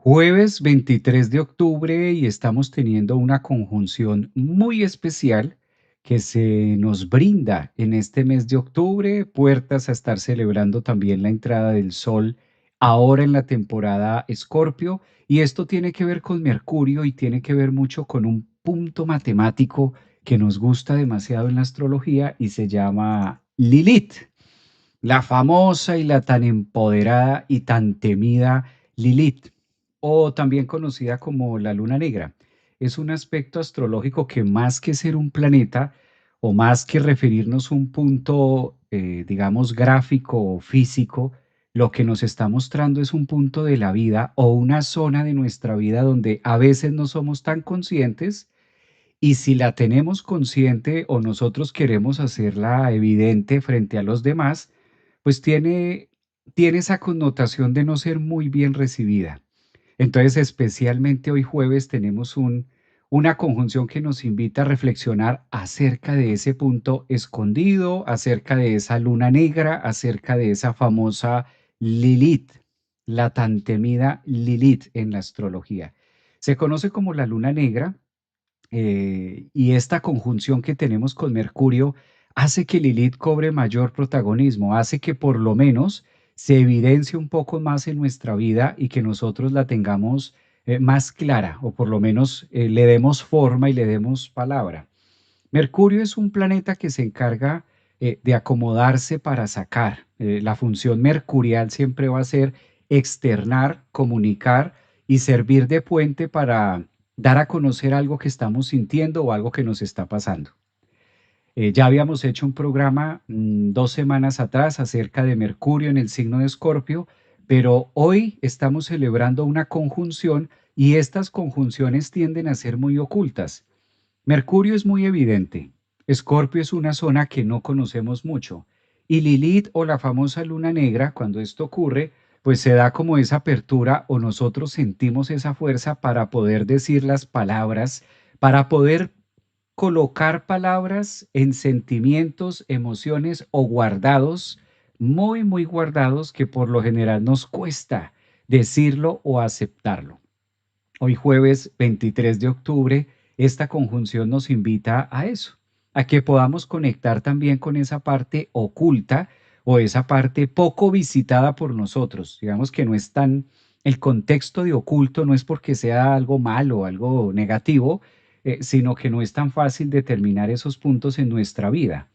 Jueves 23 de octubre y estamos teniendo una conjunción muy especial que se nos brinda en este mes de octubre, puertas a estar celebrando también la entrada del sol ahora en la temporada Escorpio, y esto tiene que ver con Mercurio y tiene que ver mucho con un punto matemático que nos gusta demasiado en la astrología y se llama Lilith, la famosa y la tan empoderada y tan temida Lilith, o también conocida como la luna negra. Es un aspecto astrológico que más que ser un planeta o más que referirnos a un punto, digamos, gráfico o físico, lo que nos está mostrando es un punto de la vida o una zona de nuestra vida donde a veces no somos tan conscientes, y si la tenemos consciente o nosotros queremos hacerla evidente frente a los demás, pues tiene esa connotación de no ser muy bien recibida. Entonces, especialmente hoy jueves tenemos una conjunción que nos invita a reflexionar acerca de ese punto escondido, acerca de esa luna negra, acerca de esa famosa Lilith, la tan temida Lilith en la astrología. Se conoce como la luna negra, y esta conjunción que tenemos con Mercurio hace que Lilith cobre mayor protagonismo, hace que por lo menos se evidencie un poco más en nuestra vida y que nosotros la tengamos más clara, o por lo menos le demos forma y le demos palabra. Mercurio es un planeta que se encarga de acomodarse para sacar. La función mercurial siempre va a ser externar, comunicar y servir de puente para dar a conocer algo que estamos sintiendo o algo que nos está pasando. Ya habíamos hecho un programa 2 semanas atrás acerca de Mercurio en el signo de Escorpio, pero hoy estamos celebrando una conjunción y estas conjunciones tienden a ser muy ocultas. Mercurio es muy evidente. Escorpio es una zona que no conocemos mucho. Y Lilith o la famosa luna negra, cuando esto ocurre, pues se da como esa apertura o nosotros sentimos esa fuerza para poder decir las palabras, para poder colocar palabras en sentimientos, emociones o guardados, muy, muy guardados, que por lo general nos cuesta decirlo o aceptarlo. Hoy jueves 23 de octubre, esta conjunción nos invita a eso, a que podamos conectar también con esa parte oculta o esa parte poco visitada por nosotros. Digamos que no es tan, el contexto de oculto no es porque sea algo malo, algo negativo, sino que no es tan fácil determinar esos puntos en nuestra vida.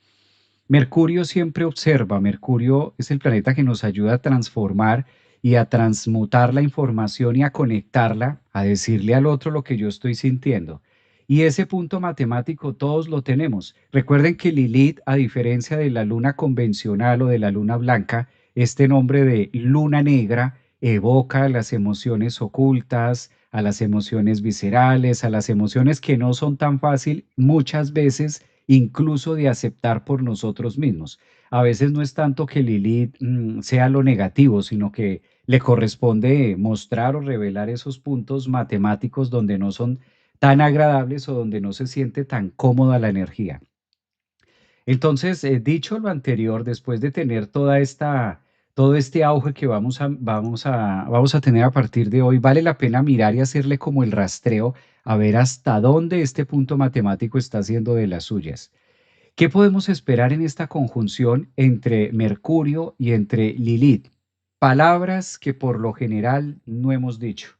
Mercurio siempre observa. Mercurio es el planeta que nos ayuda a transformar y a transmutar la información y a conectarla, a decirle al otro lo que yo estoy sintiendo. Y ese punto matemático todos lo tenemos. Recuerden que Lilith, a diferencia de la luna convencional o de la luna blanca, este nombre de luna negra evoca a las emociones ocultas, a las emociones viscerales, a las emociones que no son tan fácil muchas veces incluso de aceptar por nosotros mismos. A veces no es tanto que Lilith sea lo negativo, sino que le corresponde mostrar o revelar esos puntos matemáticos donde no son tan agradables o donde no se siente tan cómoda la energía. Entonces, dicho lo anterior, después de tener todo este auge que vamos a tener a partir de hoy, vale la pena mirar y hacerle como el rastreo a ver hasta dónde este punto matemático está haciendo de las suyas. ¿Qué podemos esperar en esta conjunción entre Mercurio y entre Lilith? Palabras que por lo general no hemos dicho.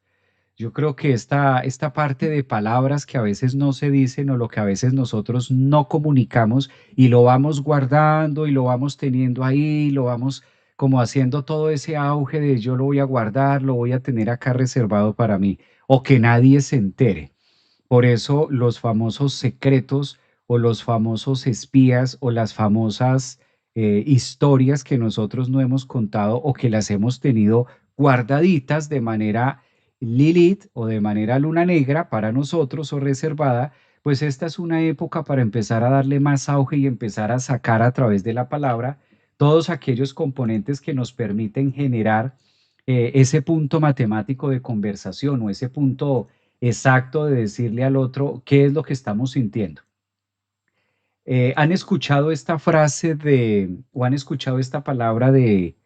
Yo creo que esta parte de palabras que a veces no se dicen o lo que a veces nosotros no comunicamos y lo vamos guardando y lo vamos teniendo ahí, lo vamos como haciendo todo ese auge de yo lo voy a guardar, lo voy a tener acá reservado para mí o que nadie se entere. Por eso los famosos secretos o los famosos espías o las famosas historias que nosotros no hemos contado o que las hemos tenido guardaditas de manera Lilith o de manera luna negra para nosotros o reservada, pues esta es una época para empezar a darle más auge y empezar a sacar a través de la palabra todos aquellos componentes que nos permiten generar ese punto matemático de conversación o ese punto exacto de decirle al otro qué es lo que estamos sintiendo. ¿Han escuchado esta frase o han escuchado esta palabra de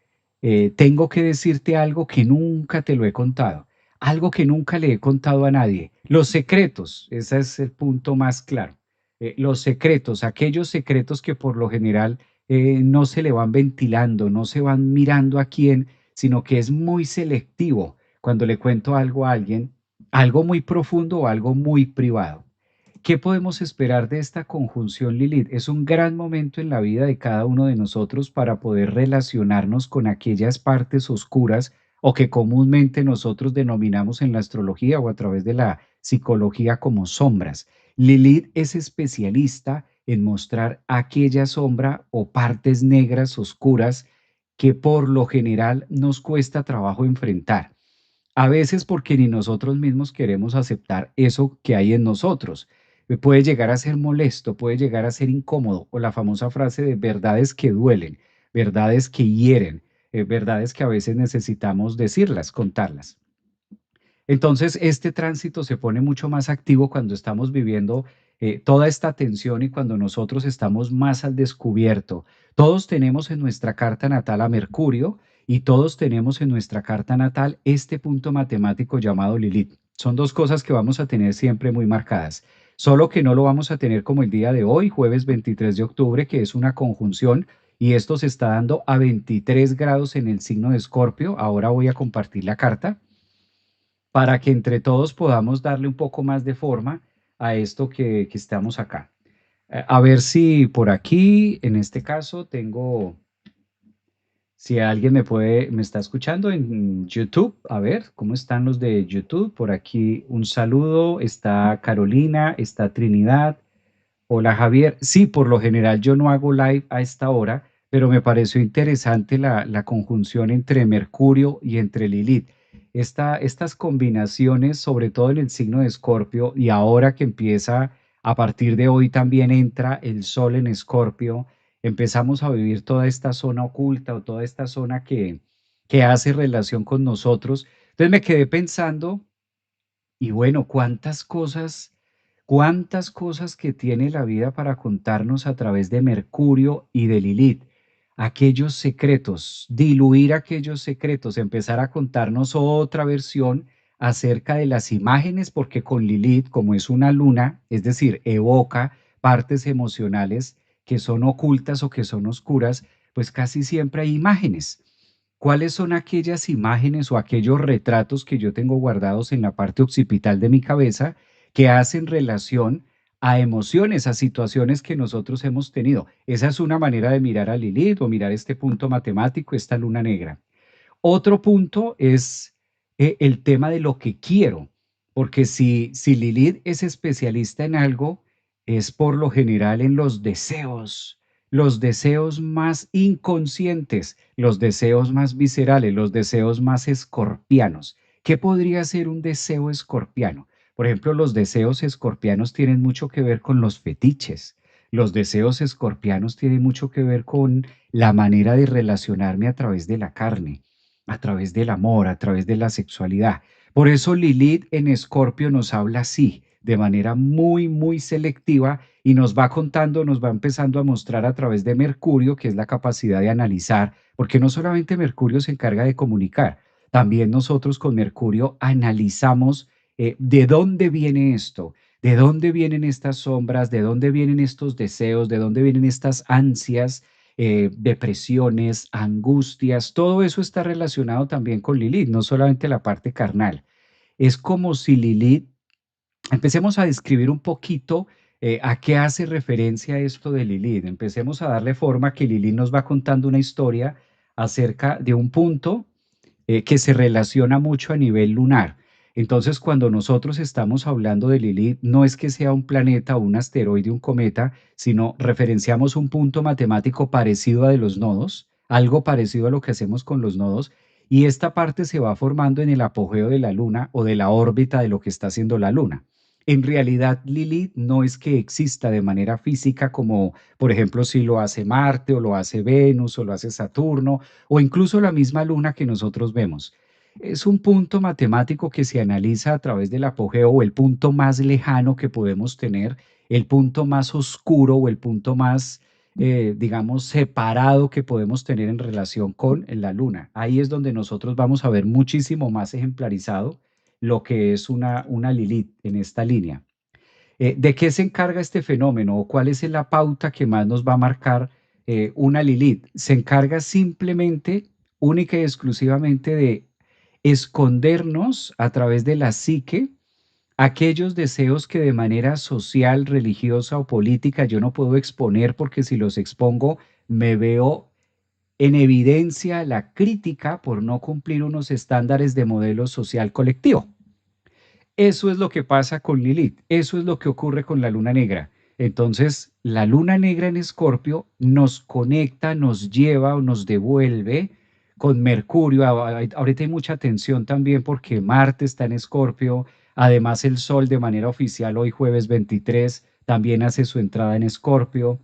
tengo que decirte algo que nunca te lo he contado? Algo que nunca le he contado a nadie. Los secretos, ese es el punto más claro. Los secretos, aquellos secretos que por lo general no se le van ventilando, no se van mirando a quién, sino que es muy selectivo cuando le cuento algo a alguien, algo muy profundo o algo muy privado. ¿Qué podemos esperar de esta conjunción Lilith? Es un gran momento en la vida de cada uno de nosotros para poder relacionarnos con aquellas partes oscuras o que comúnmente nosotros denominamos en la astrología o a través de la psicología como sombras. Lilith es especialista en mostrar aquella sombra o partes negras oscuras que por lo general nos cuesta trabajo enfrentar. A veces porque ni nosotros mismos queremos aceptar eso que hay en nosotros. Puede llegar a ser molesto, puede llegar a ser incómodo, o la famosa frase de verdades que duelen, verdades que hieren, verdades que a veces necesitamos decirlas, contarlas. Entonces, este tránsito se pone mucho más activo cuando estamos viviendo toda esta tensión y cuando nosotros estamos más al descubierto. Todos tenemos en nuestra carta natal a Mercurio y todos tenemos en nuestra carta natal este punto matemático llamado Lilith. Son dos cosas que vamos a tener siempre muy marcadas, solo que no lo vamos a tener como el día de hoy, jueves 23 de octubre, que es una conjunción y esto se está dando a 23 grados en el signo de Escorpio. Ahora voy a compartir la carta para que entre todos podamos darle un poco más de forma a esto que estamos acá. A ver si por aquí, en este caso, tengo, si alguien me está escuchando en YouTube, a ver, ¿cómo están los de YouTube? Por aquí un saludo, está Carolina, está Trinidad. Hola Javier, sí, por lo general yo no hago live a esta hora, pero me pareció interesante la conjunción entre Mercurio y entre Lilith. Estas combinaciones, sobre todo en el signo de Escorpio, y ahora que empieza, a partir de hoy también entra el Sol en Escorpio, empezamos a vivir toda esta zona oculta o toda esta zona que hace relación con nosotros. Entonces me quedé pensando y bueno, cuántas cosas que tiene la vida para contarnos a través de Mercurio y de Lilith. Aquellos secretos, diluir aquellos secretos, empezar a contarnos otra versión acerca de las imágenes, porque con Lilith, como es una luna, es decir, evoca partes emocionales que son ocultas o que son oscuras, pues casi siempre hay imágenes. ¿Cuáles son aquellas imágenes o aquellos retratos que yo tengo guardados en la parte occipital de mi cabeza que hacen relación a emociones, a situaciones que nosotros hemos tenido? Esa es una manera de mirar a Lilith o mirar este punto matemático, esta luna negra. Otro punto es el tema de lo que quiero, porque si Lilith es especialista en algo, es por lo general en los deseos más inconscientes, los deseos más viscerales, los deseos más escorpianos. ¿Qué podría ser un deseo escorpiano? Por ejemplo, los deseos escorpianos tienen mucho que ver con los fetiches. Los deseos escorpianos tienen mucho que ver con la manera de relacionarme a través de la carne, a través del amor, a través de la sexualidad. Por eso Lilith en Escorpio nos habla así, de manera muy, muy selectiva y nos va contando, nos va empezando a mostrar a través de Mercurio, que es la capacidad de analizar, porque no solamente Mercurio se encarga de comunicar, también nosotros con Mercurio analizamos de dónde viene esto, de dónde vienen estas sombras, de dónde vienen estos deseos, de dónde vienen estas ansias, depresiones, angustias, todo eso está relacionado también con Lilith, no solamente la parte carnal. Es como si Lilith, empecemos a describir un poquito a qué hace referencia esto de Lilith. Empecemos a darle forma que Lilith nos va contando una historia acerca de un punto que se relaciona mucho a nivel lunar. Entonces, cuando nosotros estamos hablando de Lilith, no es que sea un planeta, un asteroide, un cometa, sino referenciamos un punto matemático parecido a de los nodos, algo parecido a lo que hacemos con los nodos, y esta parte se va formando en el apogeo de la Luna o de la órbita de lo que está haciendo la Luna. En realidad, Lilith no es que exista de manera física como, por ejemplo, si lo hace Marte o lo hace Venus o lo hace Saturno o incluso la misma luna que nosotros vemos. Es un punto matemático que se analiza a través del apogeo o el punto más lejano que podemos tener, el punto más oscuro o el punto más, digamos, separado que podemos tener en relación con la luna. Ahí es donde nosotros vamos a ver muchísimo más ejemplarizado lo que es una Lilith en esta línea. ¿De qué se encarga este fenómeno o cuál es la pauta que más nos va a marcar una Lilith? Se encarga simplemente, única y exclusivamente de escondernos a través de la psique aquellos deseos que de manera social, religiosa o política yo no puedo exponer porque si los expongo me veo en evidencia la crítica por no cumplir unos estándares de modelo social colectivo. Eso es lo que pasa con Lilith, eso es lo que ocurre con la luna negra. Entonces, la luna negra en Escorpio nos conecta, nos lleva o nos devuelve con Mercurio. Ahorita hay mucha tensión también porque Marte está en Escorpio. Además, el Sol de manera oficial hoy jueves 23 también hace su entrada en Escorpio.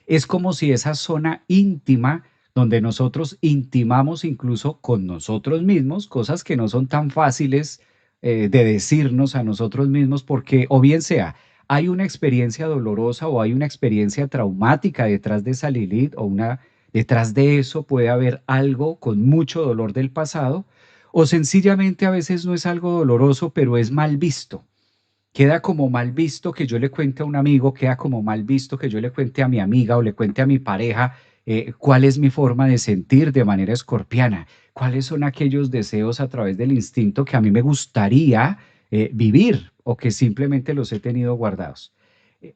Es como si esa zona íntima donde nosotros intimamos incluso con nosotros mismos, cosas que no son tan fáciles de decirnos a nosotros mismos, porque o bien sea, hay una experiencia dolorosa o hay una experiencia traumática detrás de esa Lilith detrás de eso puede haber algo con mucho dolor del pasado, o sencillamente a veces no es algo doloroso, pero es mal visto. Queda como mal visto que yo le cuente a un amigo, queda como mal visto que yo le cuente a mi amiga o le cuente a mi pareja cuál es mi forma de sentir de manera escorpiana, cuáles son aquellos deseos a través del instinto que a mí me gustaría vivir o que simplemente los he tenido guardados.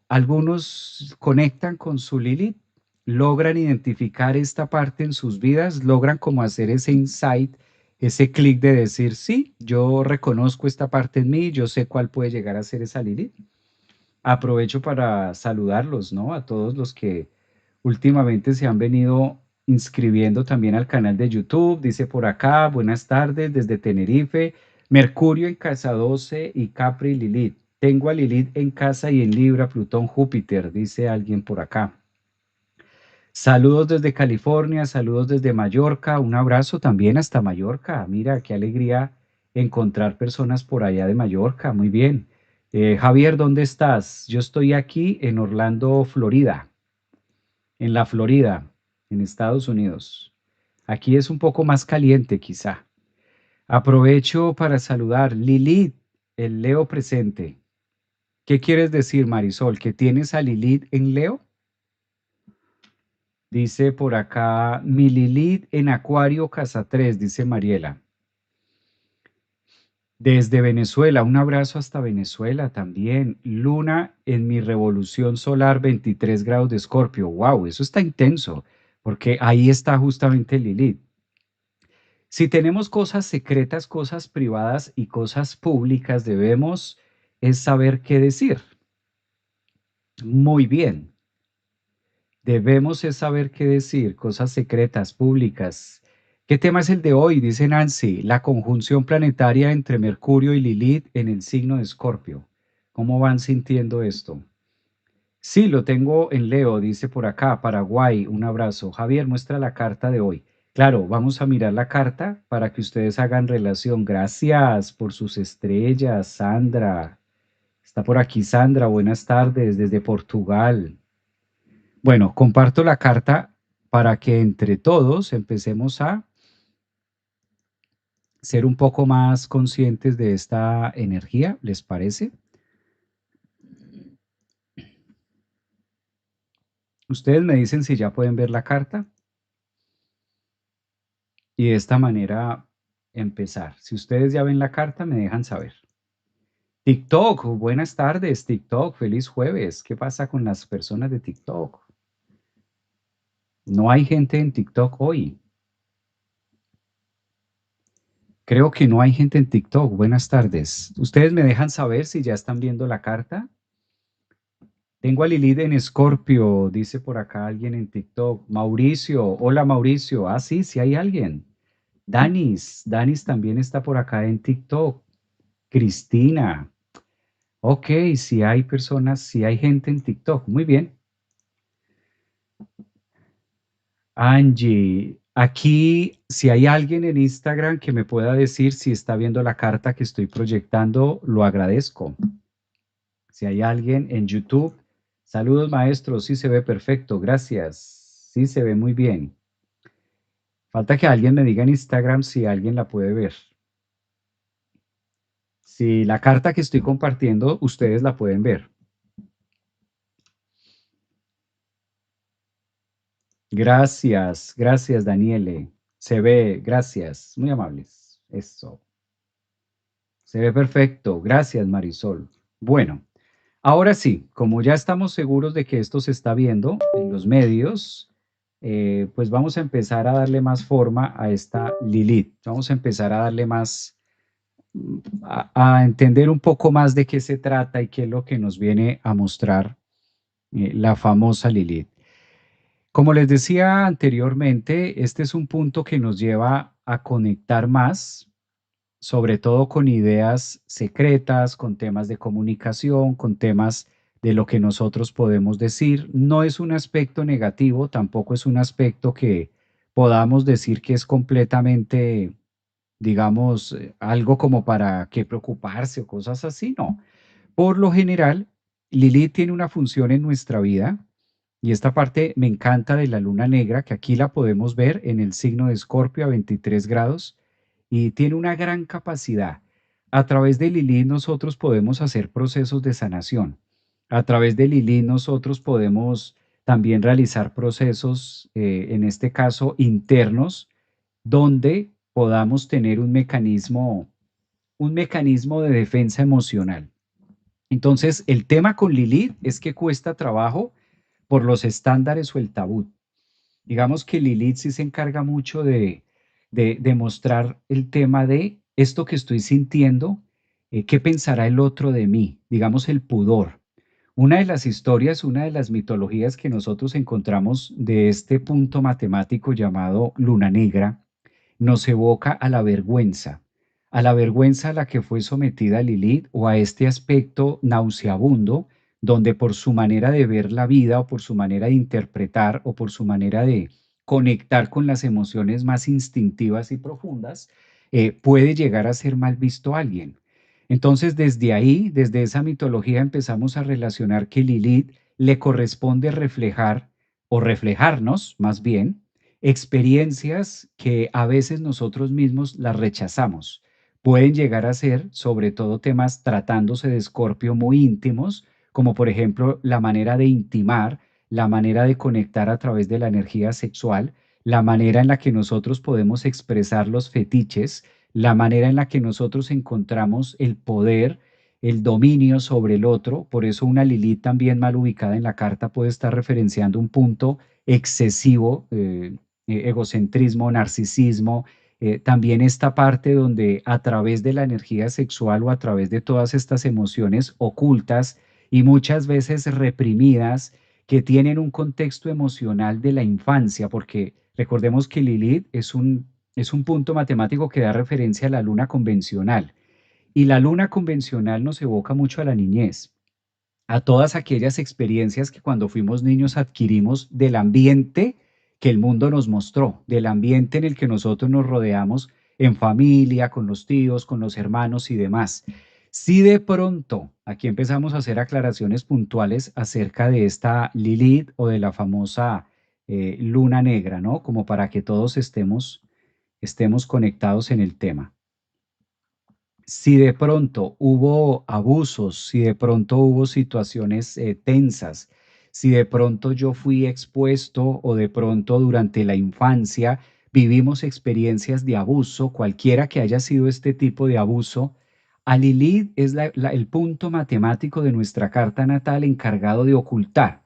Algunos conectan con su Lilith, logran identificar esta parte en sus vidas, logran como hacer ese insight, ese clic de decir, sí, yo reconozco esta parte en mí, yo sé cuál puede llegar a ser esa Lilith. Aprovecho para saludarlos, ¿no? A todos los que últimamente se han venido inscribiendo también al canal de YouTube. Dice por acá, buenas tardes desde Tenerife, Mercurio en casa 12 y Capri Lilith. Tengo a Lilith en casa y en Libra, Plutón, Júpiter, dice alguien por acá. Saludos desde California, saludos desde Mallorca, un abrazo también hasta Mallorca. Mira, qué alegría encontrar personas por allá de Mallorca, muy bien. Javier, ¿dónde estás? Yo estoy aquí en Orlando, Florida, en la Florida, en Estados Unidos. Aquí es un poco más caliente quizá. Aprovecho para saludar Lilith, el Leo presente. ¿Qué quieres decir, Marisol? ¿Que tienes a Lilith en Leo? Dice por acá, mi Lilith en Acuario, casa 3, dice Mariela. Desde Venezuela, un abrazo hasta Venezuela también. Luna en mi revolución solar, 23 grados de Escorpio. Wow, eso está intenso, porque ahí está justamente Lilith. Si tenemos cosas secretas, cosas privadas y cosas públicas, debemos es saber qué decir. Muy bien. Debemos es saber qué decir, cosas secretas, públicas. ¿Qué tema es el de hoy? Dice Nancy, la conjunción planetaria entre Mercurio y Lilith en el signo de Escorpio. ¿Cómo van sintiendo esto? Sí, lo tengo en Leo, dice por acá, Paraguay, un abrazo. Javier, muestra la carta de hoy. Claro, vamos a mirar la carta para que ustedes hagan relación. Gracias por sus estrellas, Sandra. Está por aquí Sandra, buenas tardes desde Portugal. Bueno, comparto la carta para que entre todos empecemos a ser un poco más conscientes de esta energía, ¿les parece? Ustedes me dicen si ya pueden ver la carta y de esta manera empezar. Si ustedes ya ven la carta, me dejan saber. TikTok, buenas tardes, TikTok, feliz jueves. ¿Qué pasa con las personas de TikTok? No hay gente en TikTok hoy. Creo que no hay gente en TikTok. Buenas tardes. ¿Ustedes me dejan saber si ya están viendo la carta? Tengo a Lilith en Escorpio, dice por acá alguien en TikTok. Mauricio, hola Mauricio. Ah, sí, sí hay alguien. Danis también está por acá en TikTok. Cristina. Ok, si hay personas, si hay gente en TikTok. Muy bien. Angie, aquí, si hay alguien en Instagram que me pueda decir si está viendo la carta que estoy proyectando, lo agradezco. Si hay alguien en YouTube, saludos maestros, sí se ve perfecto, gracias. Sí se ve muy bien. Falta que alguien me diga en Instagram si alguien la puede ver. Si la carta que estoy compartiendo, ustedes la pueden ver. Gracias, gracias, Daniele. Se ve, gracias, muy amables. Eso, se ve perfecto. Gracias, Marisol. Bueno, ahora sí, como ya estamos seguros de que esto se está viendo en los medios, pues vamos a empezar a darle más forma a esta Lilith. Vamos a empezar a darle más, a entender un poco más de qué se trata y qué es lo que nos viene a mostrar la famosa Lilith. Como les decía anteriormente, este es un punto que nos lleva a conectar más, sobre todo con ideas secretas, con temas de comunicación, con temas de lo que nosotros podemos decir. No es un aspecto negativo, tampoco es un aspecto que podamos decir que es completamente, digamos, algo como para qué preocuparse o cosas así, no. Por lo general, Lilith tiene una función en nuestra vida y esta parte me encanta de la luna negra, que aquí la podemos ver en el signo de Escorpio a 23 grados y tiene una gran capacidad. A través de Lilith nosotros podemos hacer procesos de sanación. A través de Lilith nosotros podemos también realizar procesos, en este caso internos, donde podamos tener un mecanismo de defensa emocional. Entonces, el tema con Lilith es que cuesta trabajo por los estándares o el tabú. Digamos que Lilith sí se encarga mucho de mostrar el tema de esto que estoy sintiendo, qué pensará el otro de mí, digamos el pudor. Una de las historias, una de las mitologías que nosotros encontramos de este punto matemático llamado luna negra, nos evoca a la vergüenza a la que fue sometida Lilith o a este aspecto nauseabundo donde por su manera de ver la vida o por su manera de interpretar o por su manera de conectar con las emociones más instintivas y profundas, puede llegar a ser mal visto alguien. Entonces, desde ahí, desde esa mitología, empezamos a relacionar que Lilith le corresponde reflejar o reflejarnos, más bien, experiencias que a veces nosotros mismos las rechazamos. Pueden llegar a ser, sobre todo temas tratándose de Escorpio muy íntimos, como por ejemplo la manera de intimar, la manera de conectar a través de la energía sexual, la manera en la que nosotros podemos expresar los fetiches, la manera en la que nosotros encontramos el poder, el dominio sobre el otro. Por eso una Lilith también mal ubicada en la carta puede estar referenciando un punto excesivo, egocentrismo, narcisismo, también esta parte donde a través de la energía sexual o a través de todas estas emociones ocultas y muchas veces reprimidas que tienen un contexto emocional de la infancia, porque recordemos que Lilith es un punto matemático que da referencia a la luna convencional y la luna convencional nos evoca mucho a la niñez, a todas aquellas experiencias que cuando fuimos niños adquirimos del ambiente que el mundo nos mostró, del ambiente en el que nosotros nos rodeamos en familia, con los tíos, con los hermanos y demás. Si de pronto, aquí empezamos a hacer aclaraciones puntuales acerca de esta Lilith o de la famosa luna negra, ¿no? Como para que todos estemos conectados en el tema. Si de pronto hubo abusos, si de pronto hubo situaciones tensas, si de pronto yo fui expuesto o de pronto durante la infancia vivimos experiencias de abuso, cualquiera que haya sido este tipo de abuso, a Lilith es el punto matemático de nuestra carta natal encargado de ocultar,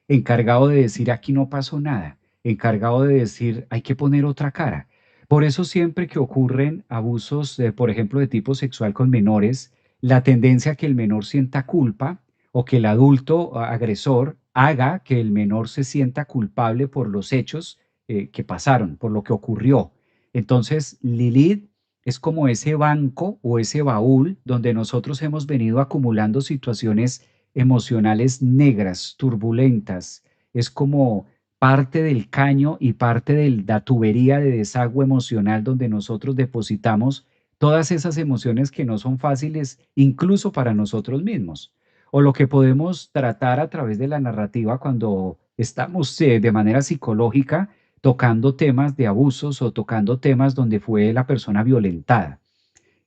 encargado de decir aquí no pasó nada, encargado de decir hay que poner otra cara. Por eso siempre que ocurren abusos, por ejemplo, de tipo sexual con menores, la tendencia a que el menor sienta culpa o que el adulto agresor haga que el menor se sienta culpable por los hechos que pasaron, por lo que ocurrió. Entonces, Lilith es como ese banco o ese baúl donde nosotros hemos venido acumulando situaciones emocionales negras, turbulentas. Es como parte del caño y parte de la tubería de desagüe emocional donde nosotros depositamos todas esas emociones que no son fáciles incluso para nosotros mismos. O lo que podemos tratar a través de la narrativa cuando estamos de manera psicológica tocando temas de abusos o tocando temas donde fue la persona violentada.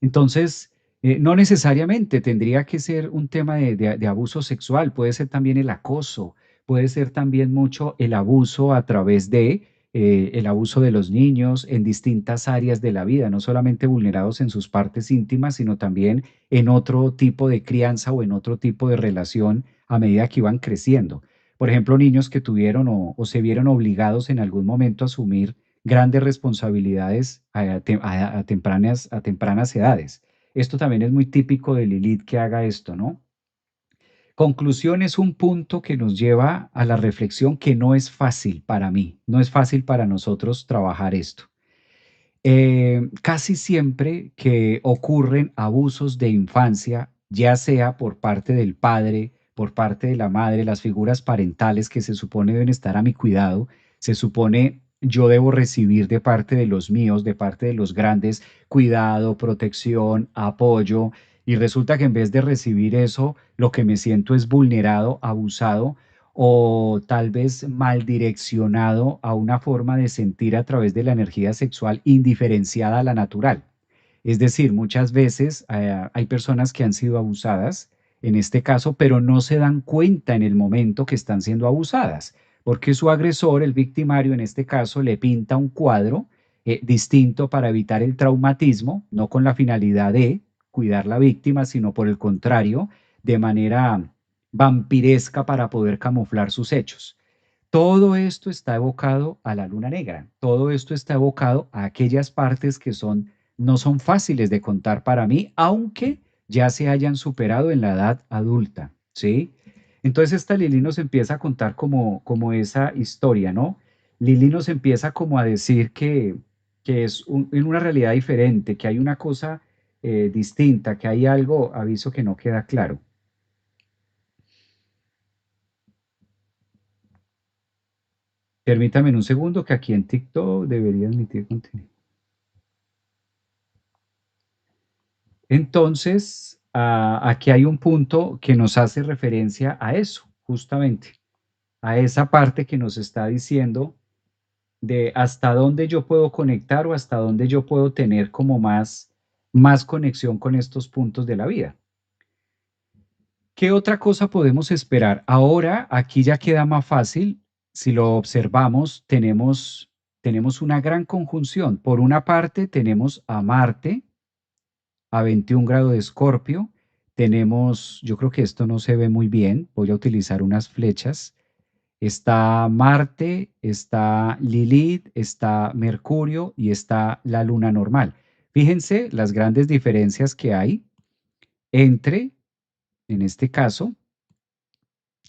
Entonces, No necesariamente tendría que ser un tema de abuso sexual, puede ser también el acoso, puede ser también mucho el abuso a través de el abuso de los niños en distintas áreas de la vida, no solamente vulnerados en sus partes íntimas, sino también en otro tipo de crianza o en otro tipo de relación a medida que iban creciendo. Por ejemplo, niños que tuvieron o se vieron obligados en algún momento a asumir grandes responsabilidades a tempranas edades. Esto también es muy típico de Lilith que haga esto, ¿no? Conclusión es un punto que nos lleva a la reflexión que no es fácil para mí, no es fácil para nosotros trabajar esto. Casi siempre que ocurren abusos de infancia, ya sea por parte del padre, por parte de la madre, las figuras parentales que se supone deben estar a mi cuidado, se supone yo debo recibir de parte de los míos, de parte de los grandes, cuidado, protección, apoyo, y resulta que en vez de recibir eso, lo que me siento es vulnerado, abusado o tal vez mal direccionado a una forma de sentir a través de la energía sexual indiferenciada a la natural. Es decir, muchas veces hay personas que han sido abusadas en este caso, pero no se dan cuenta en el momento que están siendo abusadas, porque su agresor, el victimario en este caso, le pinta un cuadro distinto para evitar el traumatismo, no con la finalidad de cuidar la víctima, sino por el contrario, de manera vampiresca para poder camuflar sus hechos. Todo esto está evocado a la luna negra, todo esto está evocado a aquellas partes que no son fáciles de contar para mí, aunque ya se hayan superado en la edad adulta, ¿sí? Entonces esta Lili nos empieza a contar como esa historia, ¿no? Lili nos empieza como a decir que es en una realidad diferente, que hay una cosa distinta, que hay algo, aviso que no queda claro. Permítame un segundo que aquí en TikTok debería admitir contenido. Entonces, aquí hay un punto que nos hace referencia a eso, justamente, a esa parte que nos está diciendo de hasta dónde yo puedo conectar o hasta dónde yo puedo tener como más conexión con estos puntos de la vida. ¿Qué otra cosa podemos esperar? Ahora, aquí ya queda más fácil. Si lo observamos, tenemos una gran conjunción. Por una parte, tenemos a Marte a 21 grados de Escorpio. Tenemos, yo creo que esto no se ve muy bien. Voy a utilizar unas flechas. Está Marte, está Lilith, está Mercurio y está la Luna normal. Fíjense las grandes diferencias que hay entre, en este caso,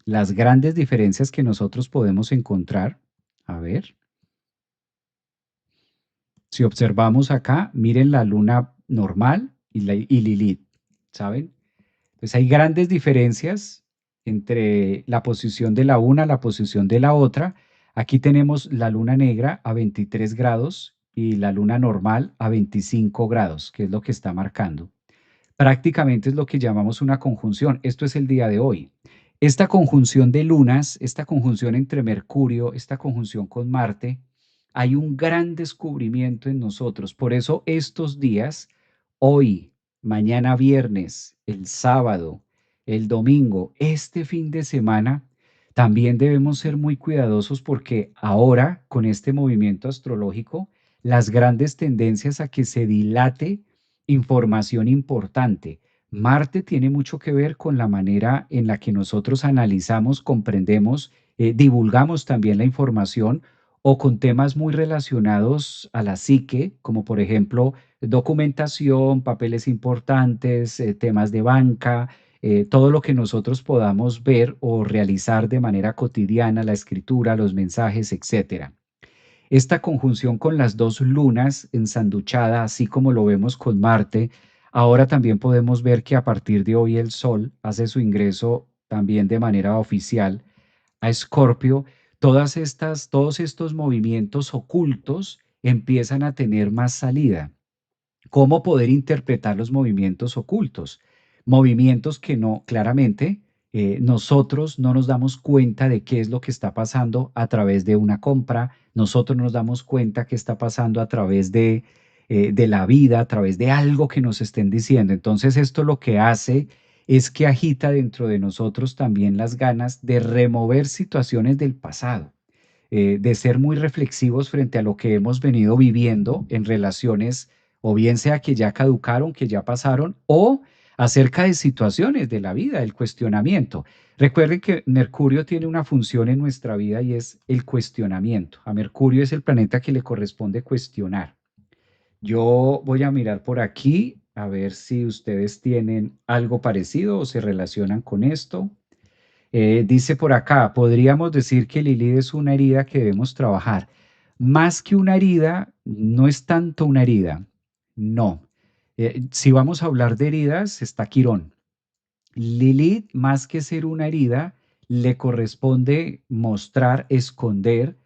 las grandes diferencias que nosotros podemos encontrar, a ver, si observamos acá, miren la luna normal y Lilith, ¿saben? Pues hay grandes diferencias entre la posición de la una, la posición de la otra. Aquí tenemos la luna negra a 23 grados y la luna normal a 25 grados, que es lo que está marcando. Prácticamente es lo que llamamos una conjunción. Esto es el día de hoy. Esta conjunción de lunas, esta conjunción entre Mercurio, esta conjunción con Marte, hay un gran descubrimiento en nosotros. Por eso estos días, hoy, mañana viernes, el sábado, el domingo, este fin de semana, también debemos ser muy cuidadosos porque ahora, con este movimiento astrológico, las grandes tendencias a que se dilate información importante. Marte tiene mucho que ver con la manera en la que nosotros analizamos, comprendemos, divulgamos también la información o con temas muy relacionados a la psique, como por ejemplo documentación, papeles importantes, temas de banca, todo lo que nosotros podamos ver o realizar de manera cotidiana, la escritura, los mensajes, etcétera. Esta conjunción con las dos lunas ensanduchada, así como lo vemos con Marte, ahora también podemos ver que a partir de hoy el Sol hace su ingreso también de manera oficial a Escorpio. Todos estos movimientos ocultos empiezan a tener más salida. ¿Cómo poder interpretar los movimientos ocultos? Movimientos que no, claramente, nosotros no nos damos cuenta de qué es lo que está pasando a través de una compra, nosotros no nos damos cuenta qué está pasando a través de de la vida, a través de algo que nos estén diciendo. Entonces esto lo que hace es que agita dentro de nosotros también las ganas de remover situaciones del pasado, de ser muy reflexivos frente a lo que hemos venido viviendo en relaciones, o bien sea que ya caducaron, que ya pasaron, o acerca de situaciones de la vida, el cuestionamiento. Recuerden que Mercurio tiene una función en nuestra vida y es el cuestionamiento. A Mercurio es el planeta que le corresponde cuestionar. Yo voy a mirar por aquí a ver si ustedes tienen algo parecido o se relacionan con esto. Dice por acá, podríamos decir que Lilith es una herida que debemos trabajar. Más que una herida, no es tanto una herida, no. Si vamos a hablar de heridas, está Quirón. Lilith, más que ser una herida, le corresponde mostrar, esconder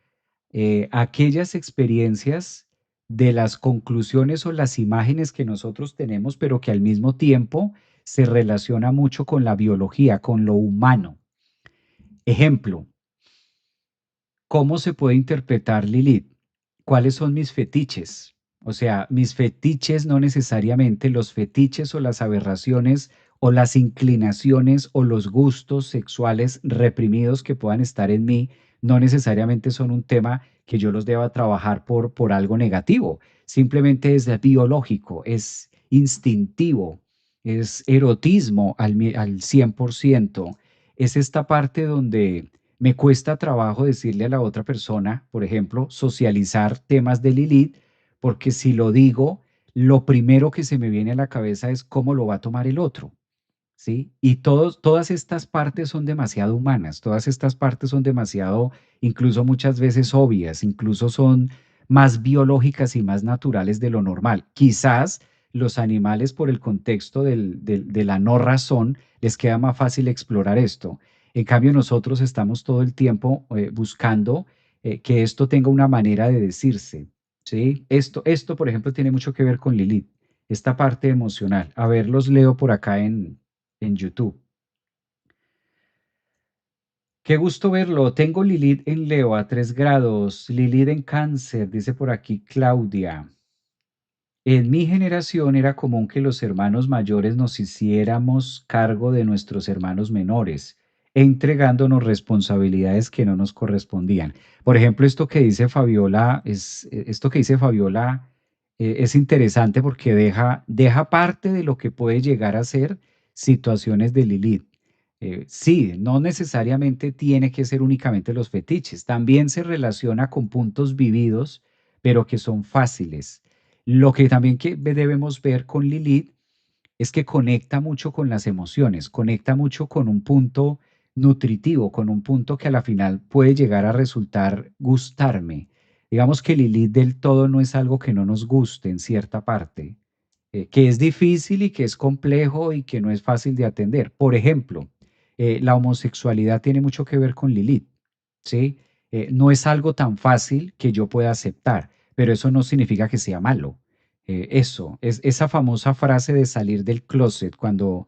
aquellas experiencias de las conclusiones o las imágenes que nosotros tenemos, pero que al mismo tiempo se relaciona mucho con la biología, con lo humano. Ejemplo, ¿cómo se puede interpretar Lilith? ¿Cuáles son mis fetiches? O sea, mis fetiches no necesariamente los fetiches o las aberraciones o las inclinaciones o los gustos sexuales reprimidos que puedan estar en mí, no necesariamente son un tema que yo los deba trabajar por algo negativo. Simplemente es biológico, es instintivo, es erotismo al 100%. Es esta parte donde me cuesta trabajo decirle a la otra persona, por ejemplo, socializar temas de Lilith, porque si lo digo, lo primero que se me viene a la cabeza es cómo lo va a tomar el otro, ¿sí? Y todas estas partes son demasiado humanas, todas estas partes son demasiado, incluso muchas veces obvias, incluso son más biológicas y más naturales de lo normal. Quizás los animales, por el contexto de la no razón, les queda más fácil explorar esto. En cambio, nosotros estamos todo el tiempo buscando que esto tenga una manera de decirse, ¿sí? Esto, por ejemplo, tiene mucho que ver con Lilith, esta parte emocional. A ver, los leo por acá en YouTube. Qué gusto verlo. Tengo Lilith en Leo a 3 grados, Lilith en Cáncer, dice por aquí Claudia. En mi generación era común que los hermanos mayores nos hiciéramos cargo de nuestros hermanos menores, entregándonos responsabilidades que no nos correspondían. Por ejemplo, esto que dice Fabiola es interesante porque deja parte de lo que puede llegar a ser situaciones de Lilith. Sí, no necesariamente tiene que ser únicamente los fetiches, también se relaciona con puntos vividos, pero que son fáciles. Lo que también debemos ver con Lilith es que conecta mucho con las emociones, conecta mucho con un punto nutritivo, con un punto que a la final puede llegar a resultar gustarme. Digamos que Lilith del todo no es algo que no nos guste en cierta parte, que es difícil y que es complejo y que no es fácil de atender. Por ejemplo, la homosexualidad tiene mucho que ver con Lilith, ¿sí? No es algo tan fácil que yo pueda aceptar, pero eso no significa que sea malo. Eso, es esa famosa frase de salir del closet cuando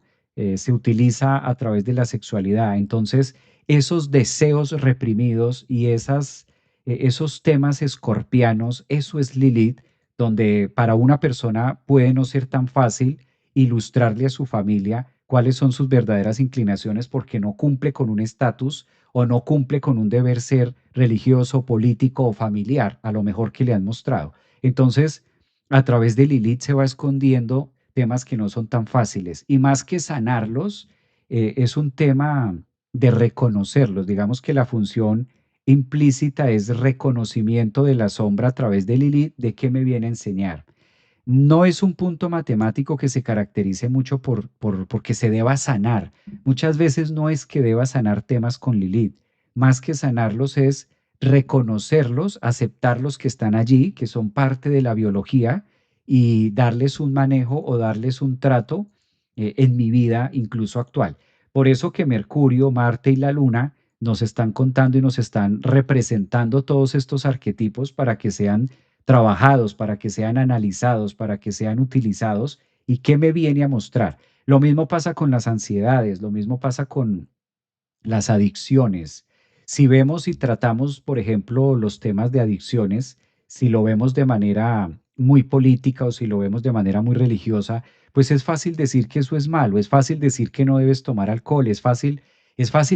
se utiliza a través de la sexualidad. Entonces, esos deseos reprimidos y esos temas escorpianos, eso es Lilith, donde para una persona puede no ser tan fácil ilustrarle a su familia cuáles son sus verdaderas inclinaciones porque no cumple con un estatus o no cumple con un deber ser religioso, político o familiar, a lo mejor que le han mostrado. Entonces, a través de Lilith se va escondiendo temas que no son tan fáciles y más que sanarlos, es un tema de reconocerlos. Digamos que la función implícita es reconocimiento de la sombra a través de Lilith, de qué me viene a enseñar. No es un punto matemático que se caracterice mucho porque se deba sanar. Muchas veces no es que deba sanar temas con Lilith, más que sanarlos es reconocerlos, aceptarlos que están allí, que son parte de la biología y darles un manejo o darles un trato en mi vida incluso actual. Por eso que Mercurio, Marte y la Luna nos están contando y nos están representando todos estos arquetipos para que sean trabajados, para que sean analizados, para que sean utilizados. ¿Y qué me viene a mostrar? Lo mismo pasa con las ansiedades, lo mismo pasa con las adicciones. Si vemos y tratamos, por ejemplo, los temas de adicciones, si lo vemos de manera muy política o si lo vemos de manera muy religiosa, pues es fácil decir que eso es malo, es fácil decir que no debes tomar alcohol, es fácil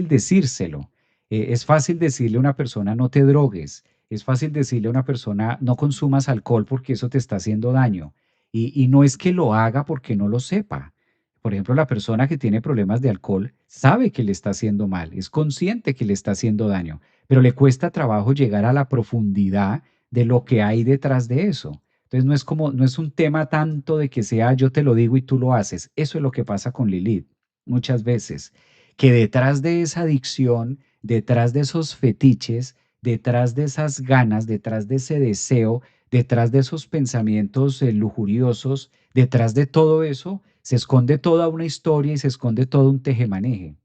decírselo, es fácil decirle a una persona no te drogues, es fácil decirle a una persona no consumas alcohol porque eso te está haciendo daño. Y no es que lo haga porque no lo sepa. Por ejemplo, la persona que tiene problemas de alcohol sabe que le está haciendo mal, es consciente que le está haciendo daño, pero le cuesta trabajo llegar a la profundidad de lo que hay detrás de eso. Entonces no es un tema tanto de que sea yo te lo digo y tú lo haces. Eso es lo que pasa con Lilith muchas veces, que detrás de esa adicción, detrás de esos fetiches, detrás de esas ganas, detrás de ese deseo, detrás de esos pensamientos lujuriosos, detrás de todo eso, se esconde toda una historia y se esconde todo un tejemaneje.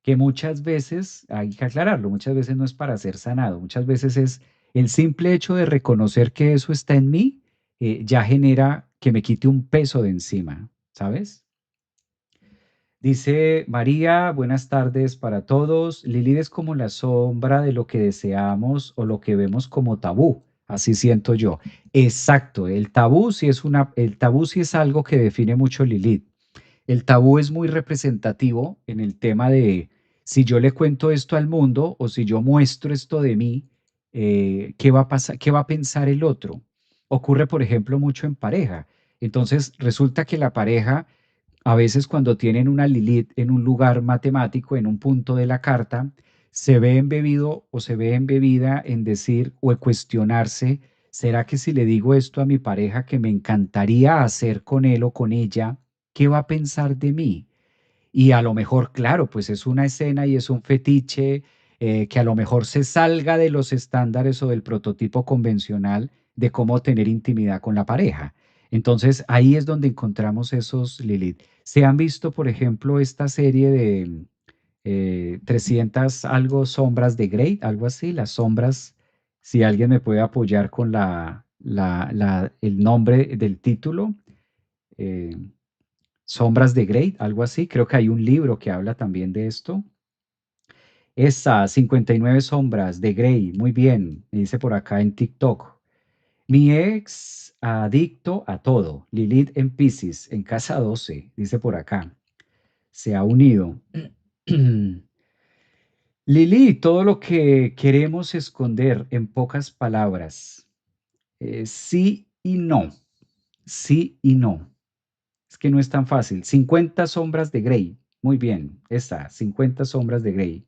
Que muchas veces, hay que aclararlo, muchas veces no es para ser sanado, muchas veces es el simple hecho de reconocer que eso está en mí, ya genera que me quite un peso de encima, ¿sabes? Dice María, buenas tardes para todos. Lilith es como la sombra de lo que deseamos o lo que vemos como tabú. Así siento yo. Exacto, el tabú sí es algo que define mucho Lilith. El tabú es muy representativo en el tema de si yo le cuento esto al mundo o si yo muestro esto de mí, ¿qué va a pasar, qué va a pensar el otro? Ocurre, por ejemplo, mucho en pareja. Entonces, resulta que la pareja, a veces cuando tienen una Lilith en un lugar matemático, en un punto de la carta, se ve embebido o se ve embebida en decir o en cuestionarse, ¿será que si le digo esto a mi pareja que me encantaría hacer con él o con ella, qué va a pensar de mí? Y a lo mejor, claro, pues es una escena y es un fetiche que a lo mejor se salga de los estándares o del prototipo convencional de cómo tener intimidad con la pareja. Entonces ahí es donde encontramos esos Lilith. ¿Se han visto, por ejemplo, esta serie de 300 algo sombras de Grey, algo así? Las sombras, si alguien me puede apoyar con el nombre del título. eh, Sombras de Grey, algo así. Creo que hay un libro que habla también de esto. Esa, 59 sombras de Grey, muy bien, me dice por acá en TikTok. Mi ex adicto a todo, Lilith en Piscis, en casa 12, dice por acá. Se ha unido. Lilith, todo lo que queremos esconder en pocas palabras. Sí y no, sí y no. Es que no es tan fácil. 50 sombras de Grey. Muy bien, esa, 50 sombras de Grey.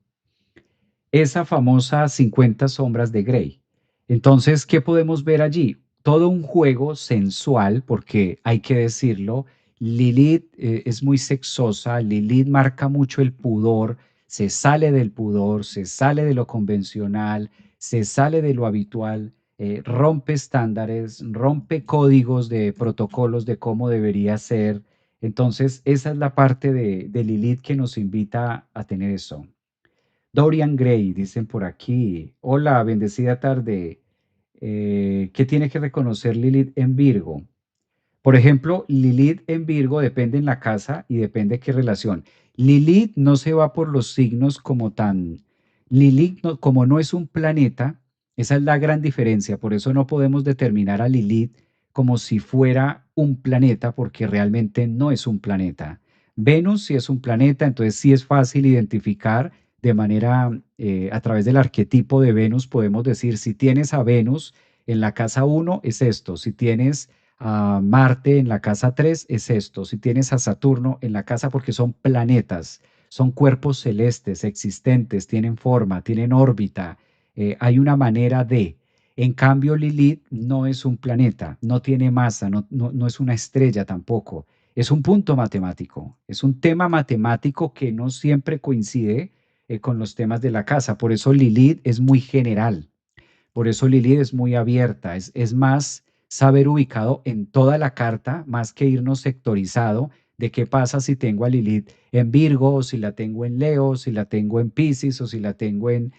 Esa famosa 50 sombras de Grey. Entonces, ¿qué podemos ver allí? Todo un juego sensual, porque hay que decirlo, Lilith es muy sexosa, Lilith marca mucho el pudor, se sale del pudor, se sale de lo convencional, se sale de lo habitual, rompe estándares, rompe códigos de protocolos de cómo debería ser. Entonces, esa es la parte de Lilith que nos invita a tener eso. Dorian Gray, dicen por aquí. Hola, bendecida tarde. ¿Qué tiene que reconocer Lilith en Virgo? Por ejemplo, Lilith en Virgo depende en la casa y depende qué relación. Lilith no se va por los signos como tan... Lilith, como no es un planeta, esa es la gran diferencia. Por eso no podemos determinar a Lilith como si fuera un planeta, porque realmente no es un planeta. Venus sí es un planeta, entonces sí es fácil identificar de manera, a través del arquetipo de Venus, podemos decir, si tienes a Venus en la casa uno es esto, si tienes a Marte en la casa 3 es esto. Si tienes a Saturno en la casa, porque son planetas, son cuerpos celestes existentes, tienen forma, tienen órbita, hay una manera de. En cambio, Lilith no es un planeta, no tiene masa, no es una estrella tampoco. Es un punto matemático, es un tema matemático que no siempre coincide con los temas de la casa. Por eso Lilith es muy general. Por eso Lilith es muy abierta, es más saber ubicado en toda la carta, más que irnos sectorizado de qué pasa si tengo a Lilith en Virgo, o si la tengo en Leo, si la tengo en Piscis, o si la tengo en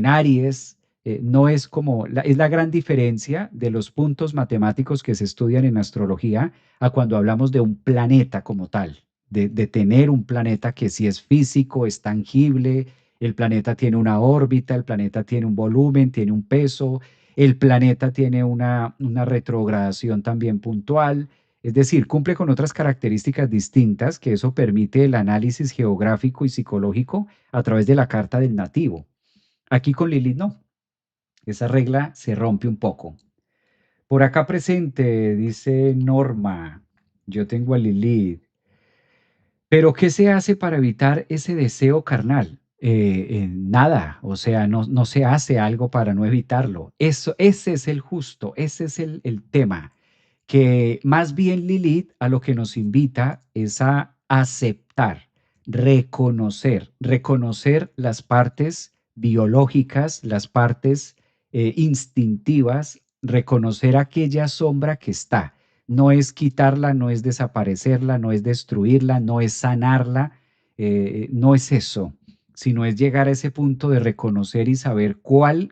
Aries. No es como, es la gran diferencia de los puntos matemáticos que se estudian en astrología a cuando hablamos de un planeta como tal, de tener un planeta que sí es físico, es tangible, el planeta tiene una órbita, el planeta tiene un volumen, tiene un peso. El planeta tiene una retrogradación también puntual, es decir, cumple con otras características distintas que eso permite el análisis geográfico y psicológico a través de la carta del nativo. Aquí con Lilith no, esa regla se rompe un poco. Por acá presente, dice Norma, yo tengo a Lilith. Pero ¿qué se hace para evitar ese deseo carnal? Nada, o sea, no se hace algo para no evitarlo. Eso, ese es el justo, ese es el tema, que más bien Lilith a lo que nos invita es a aceptar, reconocer las partes biológicas, las partes instintivas, reconocer aquella sombra que está. No es quitarla, no es desaparecerla, no es destruirla, no es sanarla, no es eso, sino es llegar a ese punto de reconocer y saber cuál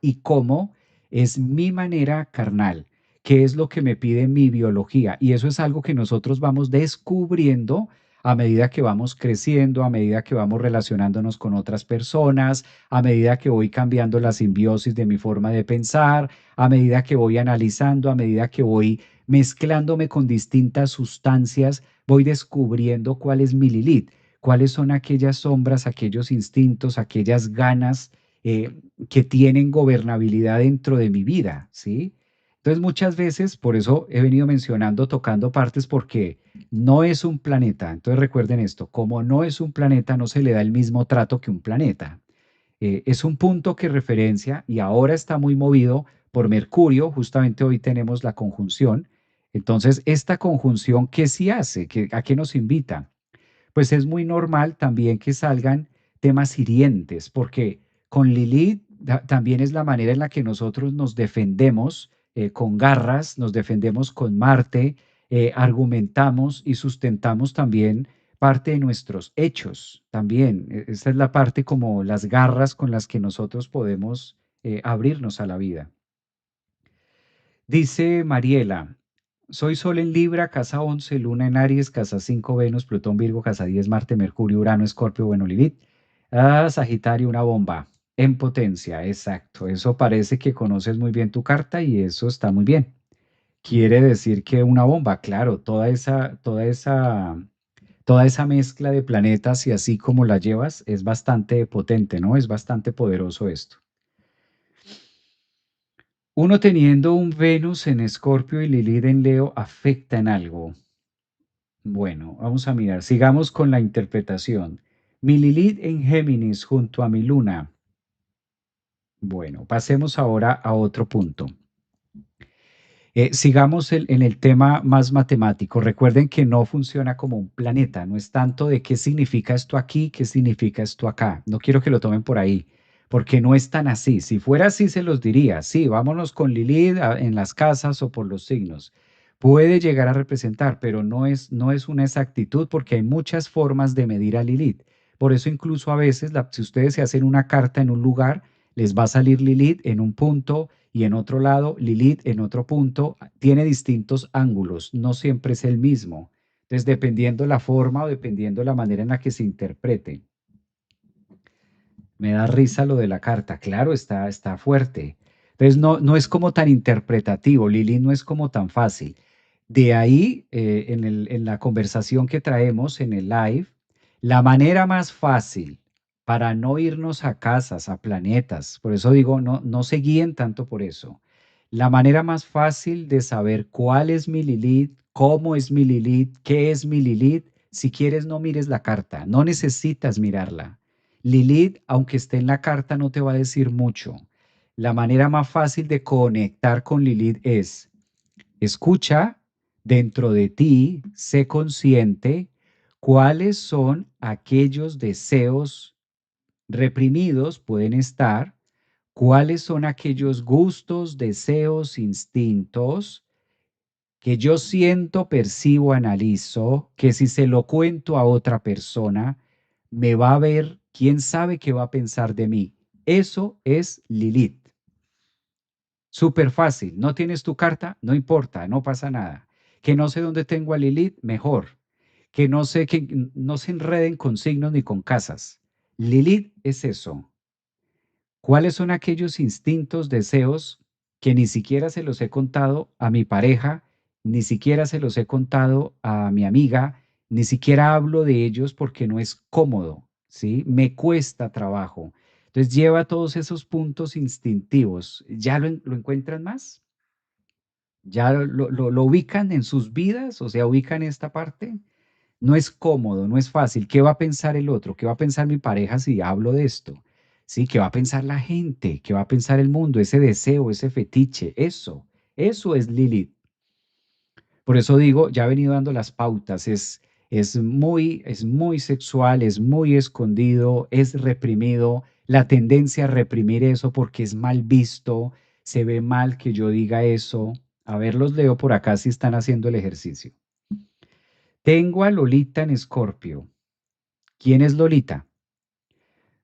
y cómo es mi manera carnal, qué es lo que me pide mi biología. Y eso es algo que nosotros vamos descubriendo a medida que vamos creciendo, a medida que vamos relacionándonos con otras personas, a medida que voy cambiando la simbiosis de mi forma de pensar, a medida que voy analizando, a medida que voy mezclándome con distintas sustancias, voy descubriendo cuál es mi Lilith, cuáles son aquellas sombras, aquellos instintos, aquellas ganas que tienen gobernabilidad dentro de mi vida, ¿sí? Entonces muchas veces, por eso he venido mencionando, tocando partes, porque no es un planeta. Entonces recuerden esto, como no es un planeta, no se le da el mismo trato que un planeta. Es un punto que referencia y ahora está muy movido por Mercurio, justamente hoy tenemos la conjunción. Entonces, esta conjunción, ¿qué sí hace? ¿A qué nos invita? Pues es muy normal también que salgan temas hirientes, porque con Lilith también es la manera en la que nosotros nos defendemos con garras, nos defendemos con Marte, argumentamos y sustentamos también parte de nuestros hechos también. Esta es la parte como las garras con las que nosotros podemos abrirnos a la vida. Dice Mariela, soy Sol en Libra, casa 11, Luna en Aries, casa 5, Venus, Plutón, Virgo, casa 10, Marte, Mercurio, Urano, Escorpio, bueno, Lilith. Ah, Sagitario, una bomba en potencia, exacto. Eso parece que conoces muy bien tu carta y eso está muy bien. Quiere decir que una bomba, claro, toda esa mezcla de planetas y así como la llevas es bastante potente, ¿no? Es bastante poderoso esto. Uno teniendo un Venus en Escorpio y Lilith en Leo afecta en algo. Bueno, vamos a mirar. Sigamos con la interpretación. Mi Lilith en Géminis junto a mi Luna. Bueno, pasemos ahora a otro punto. Sigamos en el tema más matemático. Recuerden que no funciona como un planeta, no es tanto de qué significa esto aquí, qué significa esto acá. No quiero que lo tomen por ahí, porque no es tan así. Si fuera así, se los diría, sí, vámonos con Lilith en las casas o por los signos. Puede llegar a representar, pero no es una exactitud porque hay muchas formas de medir a Lilith. Por eso incluso a veces, si ustedes se hacen una carta en un lugar, les va a salir Lilith en un punto y en otro lado Lilith en otro punto, tiene distintos ángulos, no siempre es el mismo. Entonces, dependiendo la forma o dependiendo la manera en la que se interprete. Me da risa lo de la carta, claro, está fuerte. Entonces, no es como tan interpretativo, Lilith no es como tan fácil. De ahí, en la conversación que traemos en el live, la manera más fácil para no irnos a casas, a planetas, por eso digo, no se guíen tanto por eso. La manera más fácil de saber cuál es mi Lilith, cómo es mi Lilith, qué es mi Lilith, si quieres no mires la carta, no necesitas mirarla. Lilith, aunque esté en la carta, no te va a decir mucho. La manera más fácil de conectar con Lilith es escucha dentro de ti, sé consciente cuáles son aquellos deseos reprimidos, pueden estar, cuáles son aquellos gustos, deseos, instintos que yo siento, percibo, analizo, que si se lo cuento a otra persona, me va a ver, quién sabe qué va a pensar de mí. Eso es Lilith. Súper fácil. ¿No tienes tu carta? No importa, no pasa nada. Que no sé dónde tengo a Lilith, mejor. Que no se enreden con signos ni con casas. Lilith es eso. ¿Cuáles son aquellos instintos, deseos que ni siquiera se los he contado a mi pareja, ni siquiera se los he contado a mi amiga, ni siquiera hablo de ellos porque no es cómodo, ¿sí? Me cuesta trabajo. Entonces lleva todos esos puntos instintivos. ¿Ya lo encuentran más? ¿Ya lo ubican en sus vidas? O sea, ubican esta parte. No es cómodo, no es fácil. ¿Qué va a pensar el otro? ¿Qué va a pensar mi pareja si hablo de esto? ¿Sí? ¿Qué va a pensar la gente? ¿Qué va a pensar el mundo? Ese deseo, ese fetiche, eso es Lilith. Por eso digo, ya he venido dando las pautas, es muy sexual, es muy escondido, es reprimido, la tendencia a reprimir eso porque es mal visto, se ve mal que yo diga eso. A ver, los leo por acá si están haciendo el ejercicio. Tengo a Lolita en Escorpio. ¿Quién es Lolita?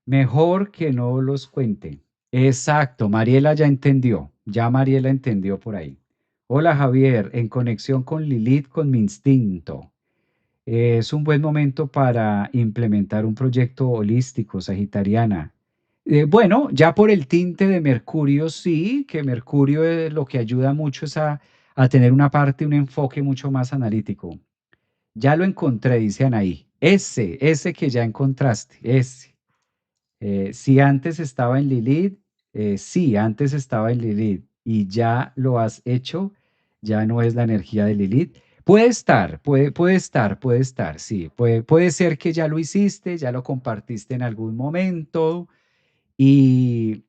Mejor que no los cuente. Exacto, Mariela ya Mariela entendió por ahí. Hola Javier, en conexión con Lilith, con mi instinto. Es un buen momento para implementar un proyecto holístico, sagitariana. Bueno, ya por el tinte de Mercurio, sí, que Mercurio lo que ayuda mucho es a tener una parte, un enfoque mucho más analítico. Ya lo encontré, dice Anaí. Ese que ya encontraste, ese. Si antes estaba en Lilith, sí, antes estaba en Lilith y ya lo has hecho, ya no es la energía de Lilith. Puede estar, sí, puede ser que ya lo hiciste, ya lo compartiste en algún momento y,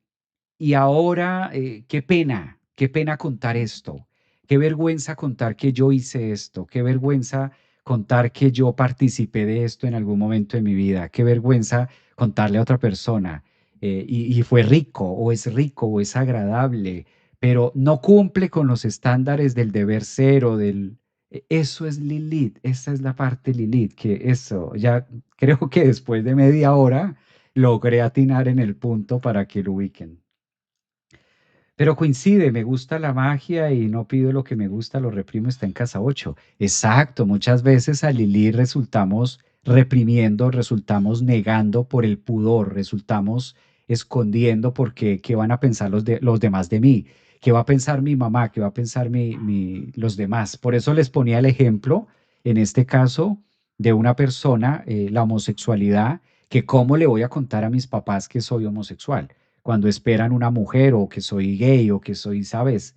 y ahora, qué pena contar esto, qué vergüenza contar que yo hice esto, qué vergüenza contar que yo participé de esto en algún momento de mi vida, qué vergüenza contarle a otra persona. Y fue rico, o es agradable, pero no cumple con los estándares del deber ser o del... Eso es Lilith, esa es la parte Lilith, que eso, ya creo que después de media hora logré atinar en el punto para que lo ubiquen. Pero coincide, me gusta la magia y no pido lo que me gusta, lo reprimo, está en casa 8. Exacto, muchas veces a Lili resultamos reprimiendo, resultamos negando por el pudor, resultamos escondiendo porque qué van a pensar los demás de mí, qué va a pensar mi mamá, qué va a pensar los demás. Por eso les ponía el ejemplo, en este caso, de una persona, la homosexualidad, que cómo le voy a contar a mis papás que soy homosexual cuando esperan una mujer o que soy gay o que soy, ¿sabes?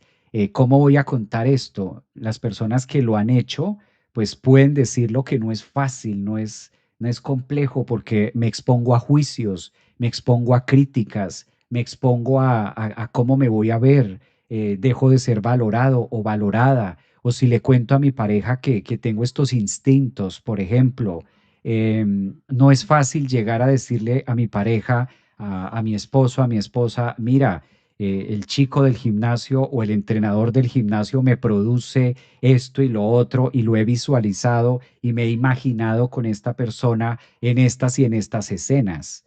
¿Cómo voy a contar esto? Las personas que lo han hecho, pues pueden decirlo que no es fácil, no es complejo porque me expongo a juicios, me expongo a críticas, me expongo a cómo me voy a ver, dejo de ser valorado o valorada, o si le cuento a mi pareja que tengo estos instintos, por ejemplo, no es fácil llegar a decirle a mi pareja, a mi esposo, a mi esposa, mira, el chico del gimnasio o el entrenador del gimnasio me produce esto y lo otro y lo he visualizado y me he imaginado con esta persona en estas escenas.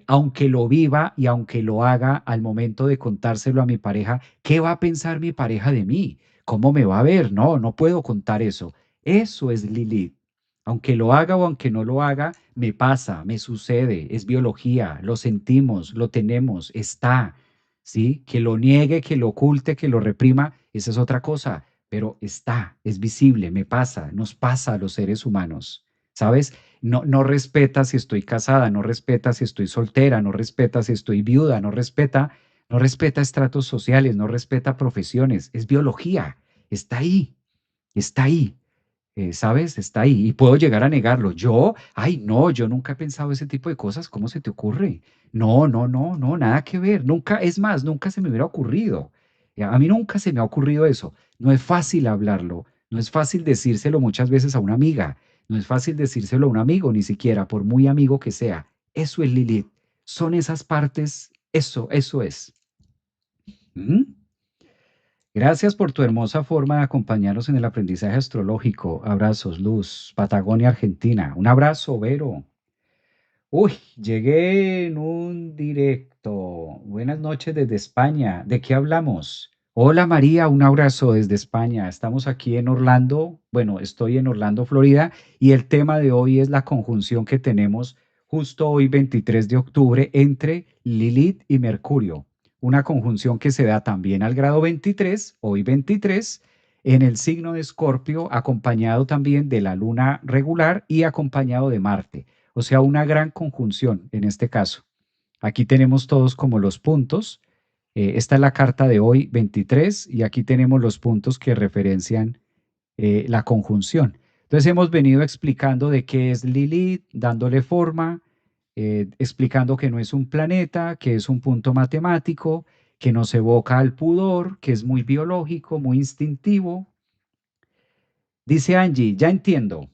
Aunque lo viva y aunque lo haga al momento de contárselo a mi pareja, ¿qué va a pensar mi pareja de mí? ¿Cómo me va a ver? No, no puedo contar eso. Eso es Lilith. Aunque lo haga o aunque no lo haga, me pasa, me sucede, es biología, lo sentimos, lo tenemos, está, ¿sí? Que lo niegue, que lo oculte, que lo reprima, esa es otra cosa, pero está, es visible, me pasa, nos pasa a los seres humanos, ¿sabes? No, no respeta si estoy casada, no respeta si estoy soltera, no respeta si estoy viuda, no respeta estratos sociales, no respeta profesiones, es biología, está ahí, está ahí. ¿Sabes? Está ahí y puedo llegar a negarlo. Yo, ay, no, yo nunca he pensado ese tipo de cosas. ¿Cómo se te ocurre? No, no, no, no, nada que ver. Nunca, es más, nunca se me hubiera ocurrido. A mí nunca se me ha ocurrido eso. No es fácil hablarlo. No es fácil decírselo muchas veces a una amiga. No es fácil decírselo a un amigo, ni siquiera, por muy amigo que sea. Eso es Lilith. Son esas partes. Eso es. ¿Mm? Gracias por tu hermosa forma de acompañarnos en el aprendizaje astrológico. Abrazos, Luz, Patagonia, Argentina. Un abrazo, Vero. Uy, llegué en un directo. Buenas noches desde España. ¿De qué hablamos? Hola María, un abrazo desde España. Estamos aquí en Orlando. Bueno, estoy en Orlando, Florida, y el tema de hoy es la conjunción que tenemos justo hoy, 23 de octubre, entre Lilith y Mercurio. una conjunción que se da también al grado 23, hoy 23, en el signo de Escorpio, acompañado también de la luna regular y acompañado de Marte. O sea, una gran conjunción en este caso. Aquí tenemos todos como los puntos. Esta es la carta de hoy, 23, y aquí tenemos los puntos que referencian la conjunción. Entonces hemos venido explicando de qué es Lilith, dándole forma, explicando que no es un planeta, que es un punto matemático, que nos evoca al pudor, que es muy biológico, muy instintivo. Dice Angie, ya entiendo,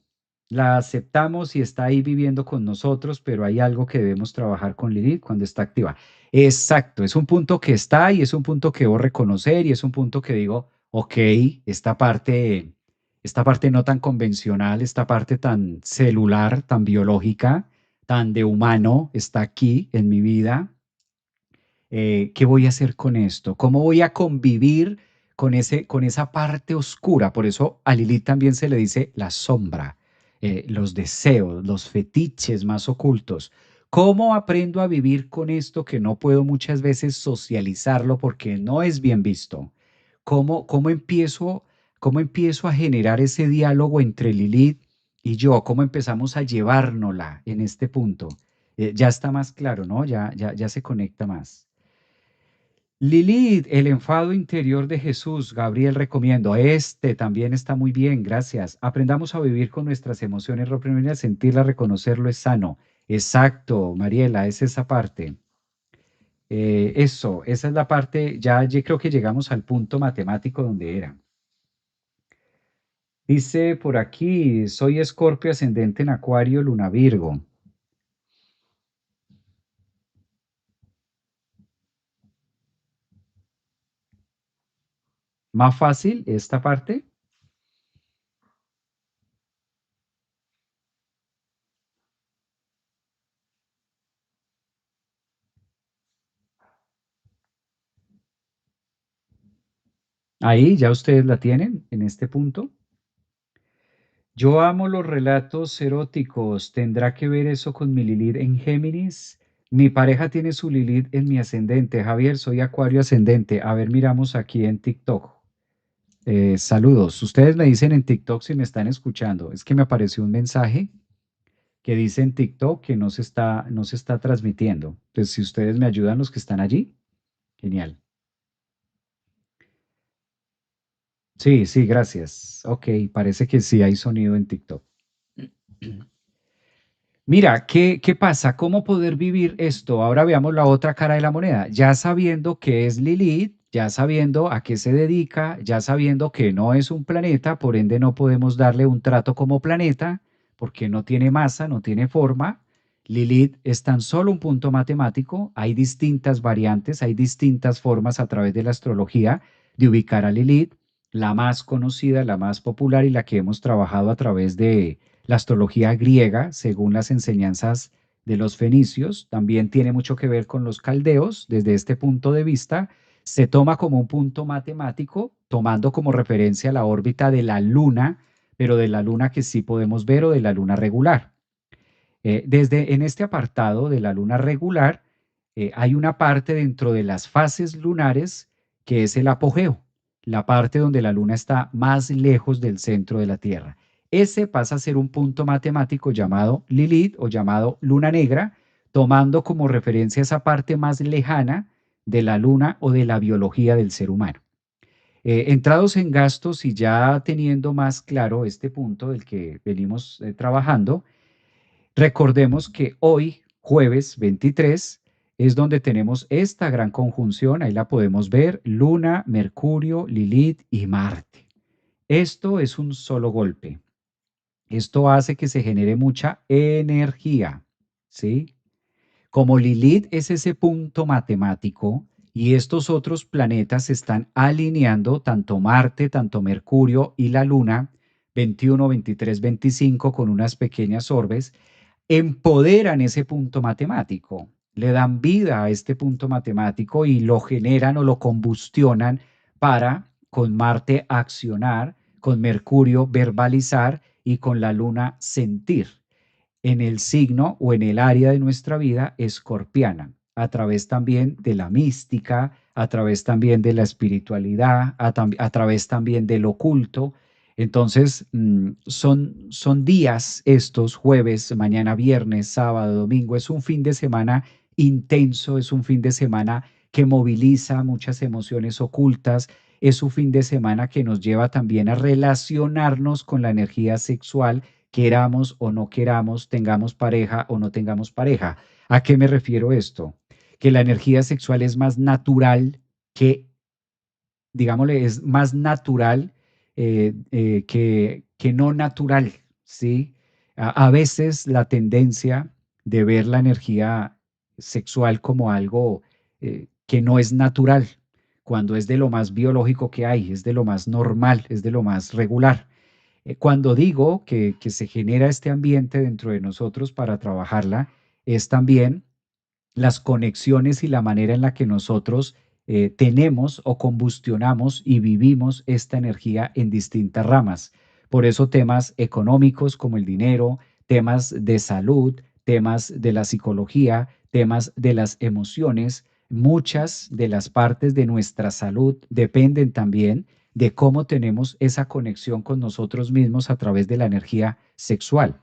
la aceptamos y está ahí viviendo con nosotros, pero hay algo que debemos trabajar con Lilith cuando está activa. Exacto, es un punto que está y es un punto que debo reconocer y es un punto que digo, ok, esta parte no tan convencional, esta parte tan celular, tan biológica, tan de humano, está aquí en mi vida. ¿Qué voy a hacer con esto? ¿Cómo voy a convivir con esa parte oscura? Por eso a Lilith también se le dice la sombra, los deseos, los fetiches más ocultos. ¿Cómo aprendo a vivir con esto que no puedo muchas veces socializarlo porque no es bien visto? ¿Cómo empiezo a generar ese diálogo entre Lilith y yo? ¿Cómo empezamos a llevárnosla en este punto? Ya está más claro, ¿no? Ya se conecta más. Lilith, el enfado interior de Jesús, Gabriel recomiendo. Este también está muy bien, gracias. Aprendamos a vivir con nuestras emociones reprimidas, sentirlas, reconocerlo es sano. Exacto, Mariela, es esa parte. Esa es la parte, ya yo creo que llegamos al punto matemático donde era. Dice por aquí, soy Escorpio ascendente en Acuario, Luna Virgo. Más fácil esta parte. Ahí ya ustedes la tienen en este punto. Yo amo los relatos eróticos. ¿Tendrá que ver eso con mi Lilith en Géminis? Mi pareja tiene su Lilith en mi ascendente. Javier, soy Acuario ascendente. A ver, miramos aquí en TikTok. Saludos. Ustedes me dicen en TikTok si me están escuchando. Es que me apareció un mensaje que dice en TikTok que no se está transmitiendo. Entonces, si ustedes me ayudan, los que están allí, genial. Sí, sí, gracias. Ok, parece que sí hay sonido en TikTok. Mira, ¿qué pasa? ¿Cómo poder vivir esto? Ahora veamos la otra cara de la moneda. Ya sabiendo qué es Lilith, ya sabiendo a qué se dedica, ya sabiendo que no es un planeta, por ende no podemos darle un trato como planeta, porque no tiene masa, no tiene forma. Lilith es tan solo un punto matemático. Hay distintas variantes, hay distintas formas a través de la astrología de ubicar a Lilith. La más conocida, la más popular y la que hemos trabajado a través de la astrología griega, según las enseñanzas de los fenicios, también tiene mucho que ver con los caldeos. Desde este punto de vista, se toma como un punto matemático, tomando como referencia la órbita de la luna, pero de la luna que sí podemos ver o de la luna regular. Desde en este apartado de la luna regular, hay una parte dentro de las fases lunares que es el apogeo, la parte donde la luna está más lejos del centro de la Tierra. Ese pasa a ser un punto matemático llamado Lilith o llamado luna negra, tomando como referencia esa parte más lejana de la luna o de la biología del ser humano. Entrados en gastos y ya teniendo más claro este punto del que venimos trabajando, recordemos que hoy, jueves 23, es donde tenemos esta gran conjunción, ahí la podemos ver, Luna, Mercurio, Lilith y Marte. Esto es un solo golpe. Esto hace que se genere mucha energía, ¿sí? Como Lilith es ese punto matemático y estos otros planetas se están alineando, tanto Marte, tanto Mercurio y la Luna, 21, 23, 25, con unas pequeñas orbes, empoderan ese punto matemático, le dan vida a este punto matemático y lo generan o lo combustionan para con Marte accionar, con Mercurio verbalizar y con la Luna sentir en el signo o en el área de nuestra vida escorpiana. a través también de la mística, a través también de la espiritualidad, a través también del oculto. Entonces, son días estos, jueves, mañana viernes, sábado, domingo, es un fin de semana intenso, es un fin de semana que moviliza muchas emociones ocultas, es un fin de semana que nos lleva también a relacionarnos con la energía sexual, queramos o no queramos, tengamos pareja o no tengamos pareja. ¿A qué me refiero esto? Que la energía sexual es más natural que, digámosle, es más natural que no natural, ¿sí? A veces la tendencia de ver la energía sexual como algo que no es natural, cuando es de lo más biológico que hay, es de lo más normal, es de lo más regular. Cuando digo que se genera este ambiente dentro de nosotros para trabajarla, es también las conexiones y la manera en la que nosotros tenemos o combustionamos y vivimos esta energía en distintas ramas. Por eso temas económicos como el dinero, temas de salud, temas de la psicología, temas de las emociones, muchas de las partes de nuestra salud dependen también de cómo tenemos esa conexión con nosotros mismos a través de la energía sexual.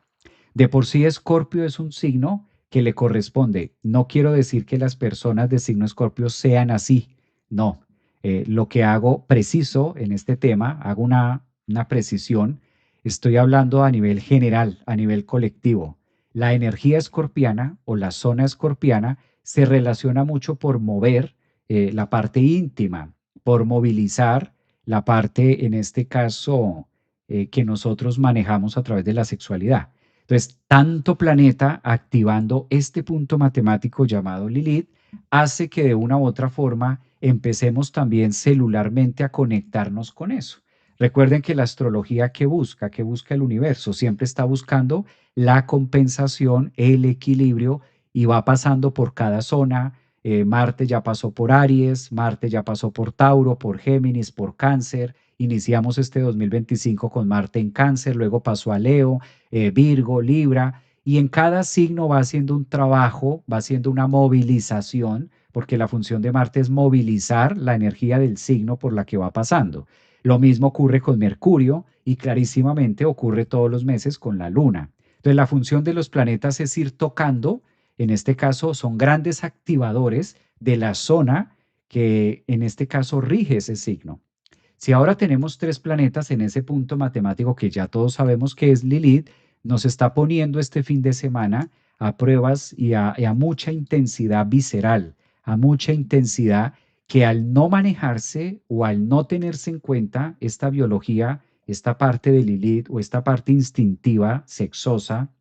De por sí, Escorpio es un signo que le corresponde. No quiero decir que las personas de signo Escorpio sean así. No. Lo que hago preciso en este tema, hago una precisión. Estoy hablando a nivel general, a nivel colectivo. La energía escorpiana o la zona escorpiana se relaciona mucho por mover la parte íntima, por movilizar la parte, en este caso, que nosotros manejamos a través de la sexualidad. Entonces, tanto planeta activando este punto matemático llamado Lilith hace que de una u otra forma empecemos también celularmente a conectarnos con eso. Recuerden que la astrología que busca el universo, siempre está buscando la compensación, el equilibrio y va pasando por cada zona. Marte ya pasó por Aries, Marte ya pasó por Tauro, por Géminis, por Cáncer. Iniciamos este 2025 con Marte en Cáncer, luego pasó a Leo, Virgo, Libra, y en cada signo va haciendo un trabajo, va haciendo una movilización, porque la función de Marte es movilizar la energía del signo por la que va pasando. Lo mismo ocurre con Mercurio y clarísimamente ocurre todos los meses con la Luna. Entonces, la función de los planetas es ir tocando, en este caso son grandes activadores de la zona que en este caso rige ese signo. Si ahora tenemos tres planetas en ese punto matemático que ya todos sabemos que es Lilith, nos está poniendo este fin de semana a pruebas y a mucha intensidad visceral, a mucha intensidad que al no manejarse o al no tenerse en cuenta esta biología, esta parte de Lilith o esta parte instintiva, sexosa,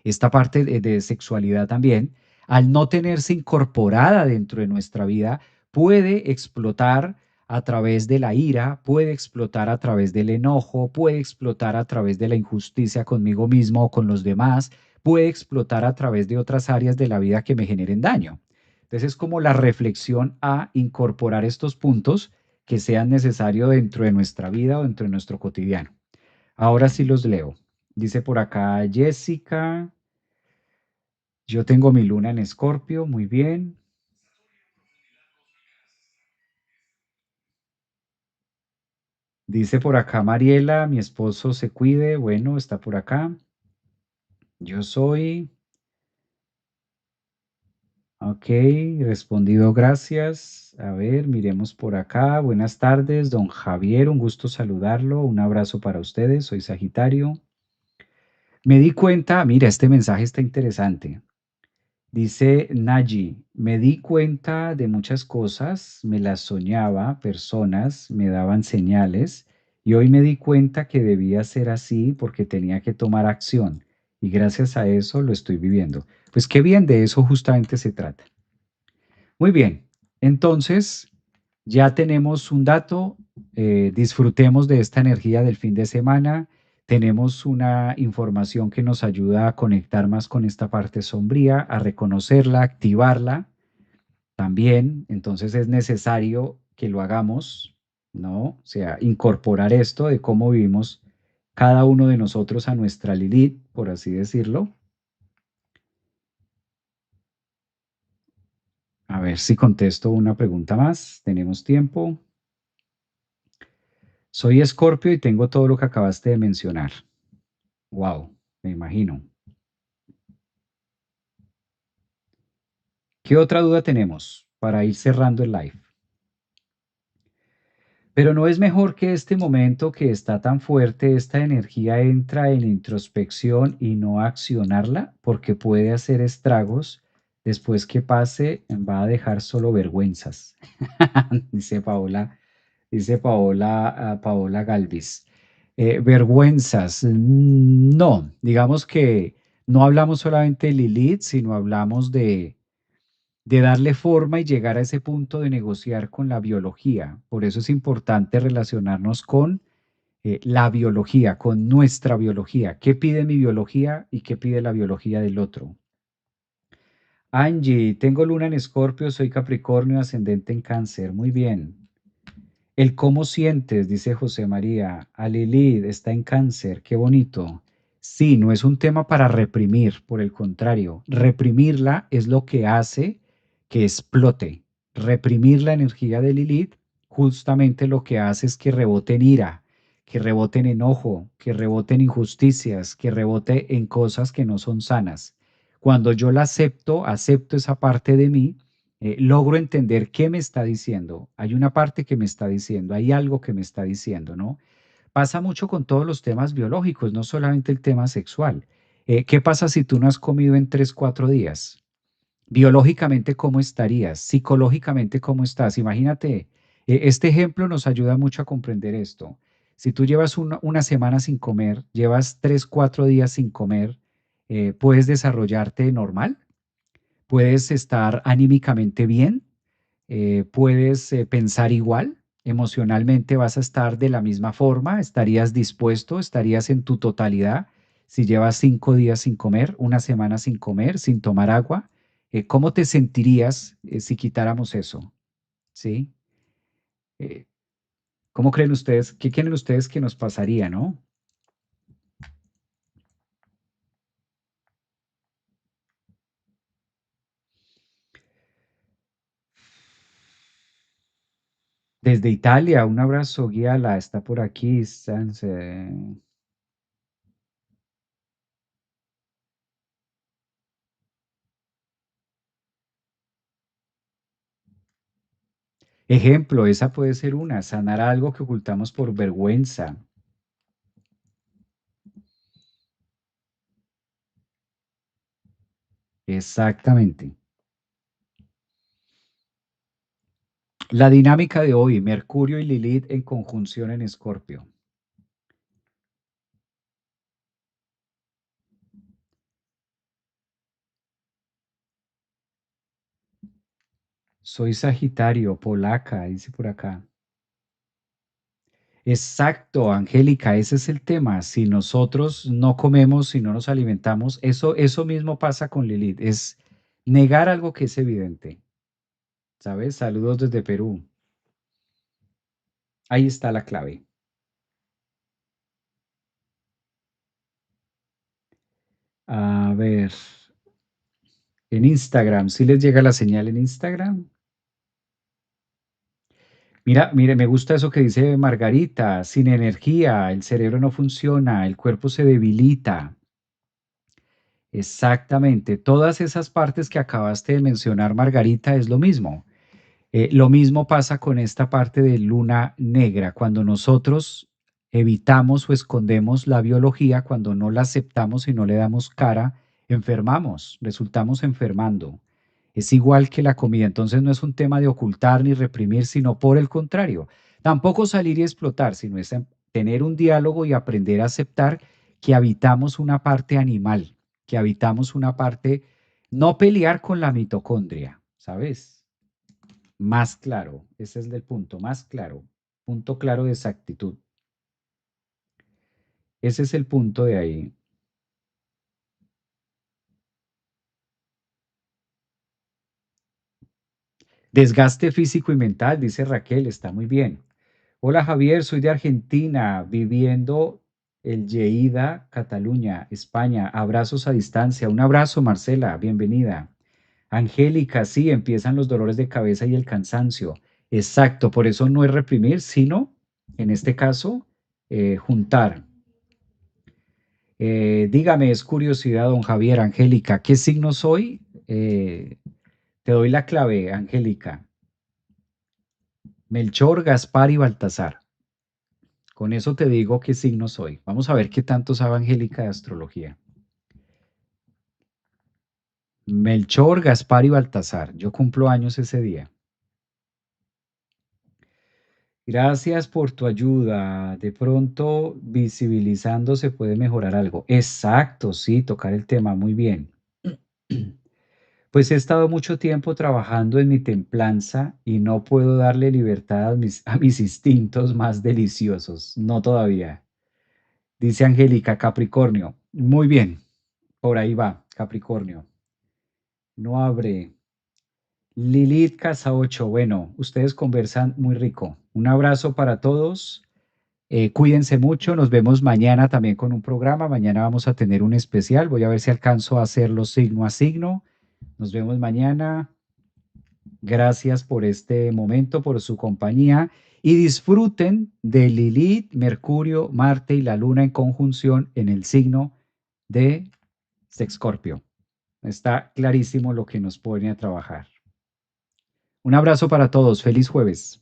esta parte de sexualidad también, al no tenerse incorporada dentro de nuestra vida, puede explotar a través de la ira, puede explotar a través del enojo, puede explotar a través de la injusticia conmigo mismo o con los demás, puede explotar a través de otras áreas de la vida que me generen daño. Entonces es como la reflexión a incorporar estos puntos que sean necesarios dentro de nuestra vida o dentro de nuestro cotidiano. Ahora sí los leo. Dice por acá Jessica, yo tengo mi luna en Escorpio, muy bien. Dice por acá Mariela, mi esposo se cuide, bueno, está por acá. Yo soy, ok, respondido, gracias. A ver, miremos por acá. Buenas tardes, don Javier, un gusto saludarlo. Un abrazo para ustedes, soy Sagitario. Me di cuenta, mira, este mensaje está interesante. Dice Naji, me di cuenta de muchas cosas, me las soñaba, personas me daban señales y hoy me di cuenta que debía ser así porque tenía que tomar acción y gracias a eso lo estoy viviendo. Pues qué bien, de eso justamente se trata. Muy bien, entonces ya tenemos un dato, disfrutemos de esta energía del fin de semana, tenemos una información que nos ayuda a conectar más con esta parte sombría, a reconocerla, activarla también, entonces es necesario que lo hagamos, ¿no? O sea, incorporar esto de cómo vivimos cada uno de nosotros a nuestra Lilith, por así decirlo. A ver si contesto una pregunta más. Tenemos tiempo. Soy Escorpio y tengo todo lo que acabaste de mencionar. Wow, me imagino. ¿Qué otra duda tenemos para ir cerrando el live? Pero no es mejor que este momento que está tan fuerte, esta energía entra en introspección y no accionarla, porque puede hacer estragos. Después que pase, va a dejar solo vergüenzas, dice Paola, Paola Galvis. Vergüenzas, no, digamos que no hablamos solamente de Lilith, sino hablamos de darle forma y llegar a ese punto de negociar con la biología. Por eso es importante relacionarnos con la biología, con nuestra biología. ¿Qué pide mi biología y qué pide la biología del otro? Angie, tengo luna en Escorpio, soy Capricornio, ascendente en Cáncer. Muy bien. El cómo sientes, dice José María. A Lilith está en Cáncer, qué bonito. Sí, no es un tema para reprimir, por el contrario, reprimirla es lo que hace que explote. Reprimir la energía de Lilith justamente lo que hace es que rebote en ira, que rebote en enojo, que rebote en injusticias, que rebote en cosas que no son sanas. Cuando yo la acepto, acepto esa parte de mí, logro entender qué me está diciendo. Hay una parte que me está diciendo, hay algo que me está diciendo, ¿no? Pasa mucho con todos los temas biológicos, no solamente el tema sexual. ¿Qué pasa si tú no has comido en 3, 4 días? Biológicamente, ¿cómo estarías? Psicológicamente, ¿cómo estás? Imagínate, este ejemplo nos ayuda mucho a comprender esto. Si tú llevas una semana sin comer, llevas 3, 4 días sin comer, ¿puedes desarrollarte normal? ¿Puedes estar anímicamente bien? ¿Puedes pensar igual? ¿Emocionalmente vas a estar de la misma forma? ¿Estarías dispuesto? ¿Estarías en tu totalidad? Si llevas 5 días sin comer, una semana sin comer, sin tomar agua, ¿cómo te sentirías si quitáramos eso? ¿Sí? Eh, ¿Cómo creen ustedes? ¿Qué creen ustedes que nos pasaría, no? Desde Italia, un abrazo, Guiala, está por aquí. Ejemplo, esa puede ser una, sanar algo que ocultamos por vergüenza. Exactamente. La dinámica de hoy, Mercurio y Lilith en conjunción en Escorpio. Soy Sagitario, polaca, dice por acá. Exacto, Angélica, ese es el tema. Si nosotros no comemos, si no nos alimentamos, eso mismo pasa con Lilith. Es negar algo que es evidente. ¿Sabes? Saludos desde Perú. Ahí está la clave. A ver, en Instagram, ¿sí les llega la señal en Instagram? Mira, mire, me gusta eso que dice Margarita, sin energía, el cerebro no funciona, el cuerpo se debilita. Exactamente, todas esas partes que acabaste de mencionar, Margarita, es lo mismo. Lo mismo pasa con esta parte de luna negra, cuando nosotros evitamos o escondemos la biología, cuando no la aceptamos y no le damos cara, enfermamos, resultamos enfermando. Es igual que la comida, entonces no es un tema de ocultar ni reprimir, sino por el contrario, tampoco salir y explotar, sino es tener un diálogo y aprender a aceptar que habitamos una parte animal, que habitamos una parte, no pelear con la mitocondria, ¿sabes? Más claro, ese es el punto, más claro, punto claro de exactitud. Ese es el punto de ahí. Desgaste físico y mental, dice Raquel, está muy bien. Hola Javier, soy de Argentina, viviendo el Lleida, Cataluña, España. Abrazos a distancia. Un abrazo, Marcela, bienvenida. Angélica, sí, empiezan los dolores de cabeza y el cansancio. Exacto, por eso no es reprimir, sino, en este caso, juntar. Dígame, es curiosidad, don Javier, Angélica, ¿qué signo soy? Te doy la clave, Angélica. Melchor, Gaspar y Baltasar. Con eso te digo qué signo soy. Vamos a ver qué tanto sabe Angélica de astrología. Melchor, Gaspar y Baltasar. Yo cumplo años ese día. Gracias por tu ayuda. De pronto, visibilizando se puede mejorar algo. Exacto, sí, tocar el tema. Muy bien. Pues he estado mucho tiempo trabajando en mi templanza y no puedo darle libertad a mis instintos más deliciosos. No todavía. Dice Angélica, Capricornio. Muy bien, por ahí va, Capricornio. No abre. Lilith Casa 8. Bueno, ustedes conversan muy rico. Un abrazo para todos. Cuídense mucho. Nos vemos mañana también con un programa. Mañana vamos a tener un especial. Voy a ver si alcanzo a hacerlo signo a signo. Nos vemos mañana. Gracias por este momento, por su compañía y disfruten de Lilith, Mercurio, Marte y la Luna en conjunción en el signo de Sexcorpio. Está clarísimo lo que nos pone a trabajar. Un abrazo para todos. Feliz jueves.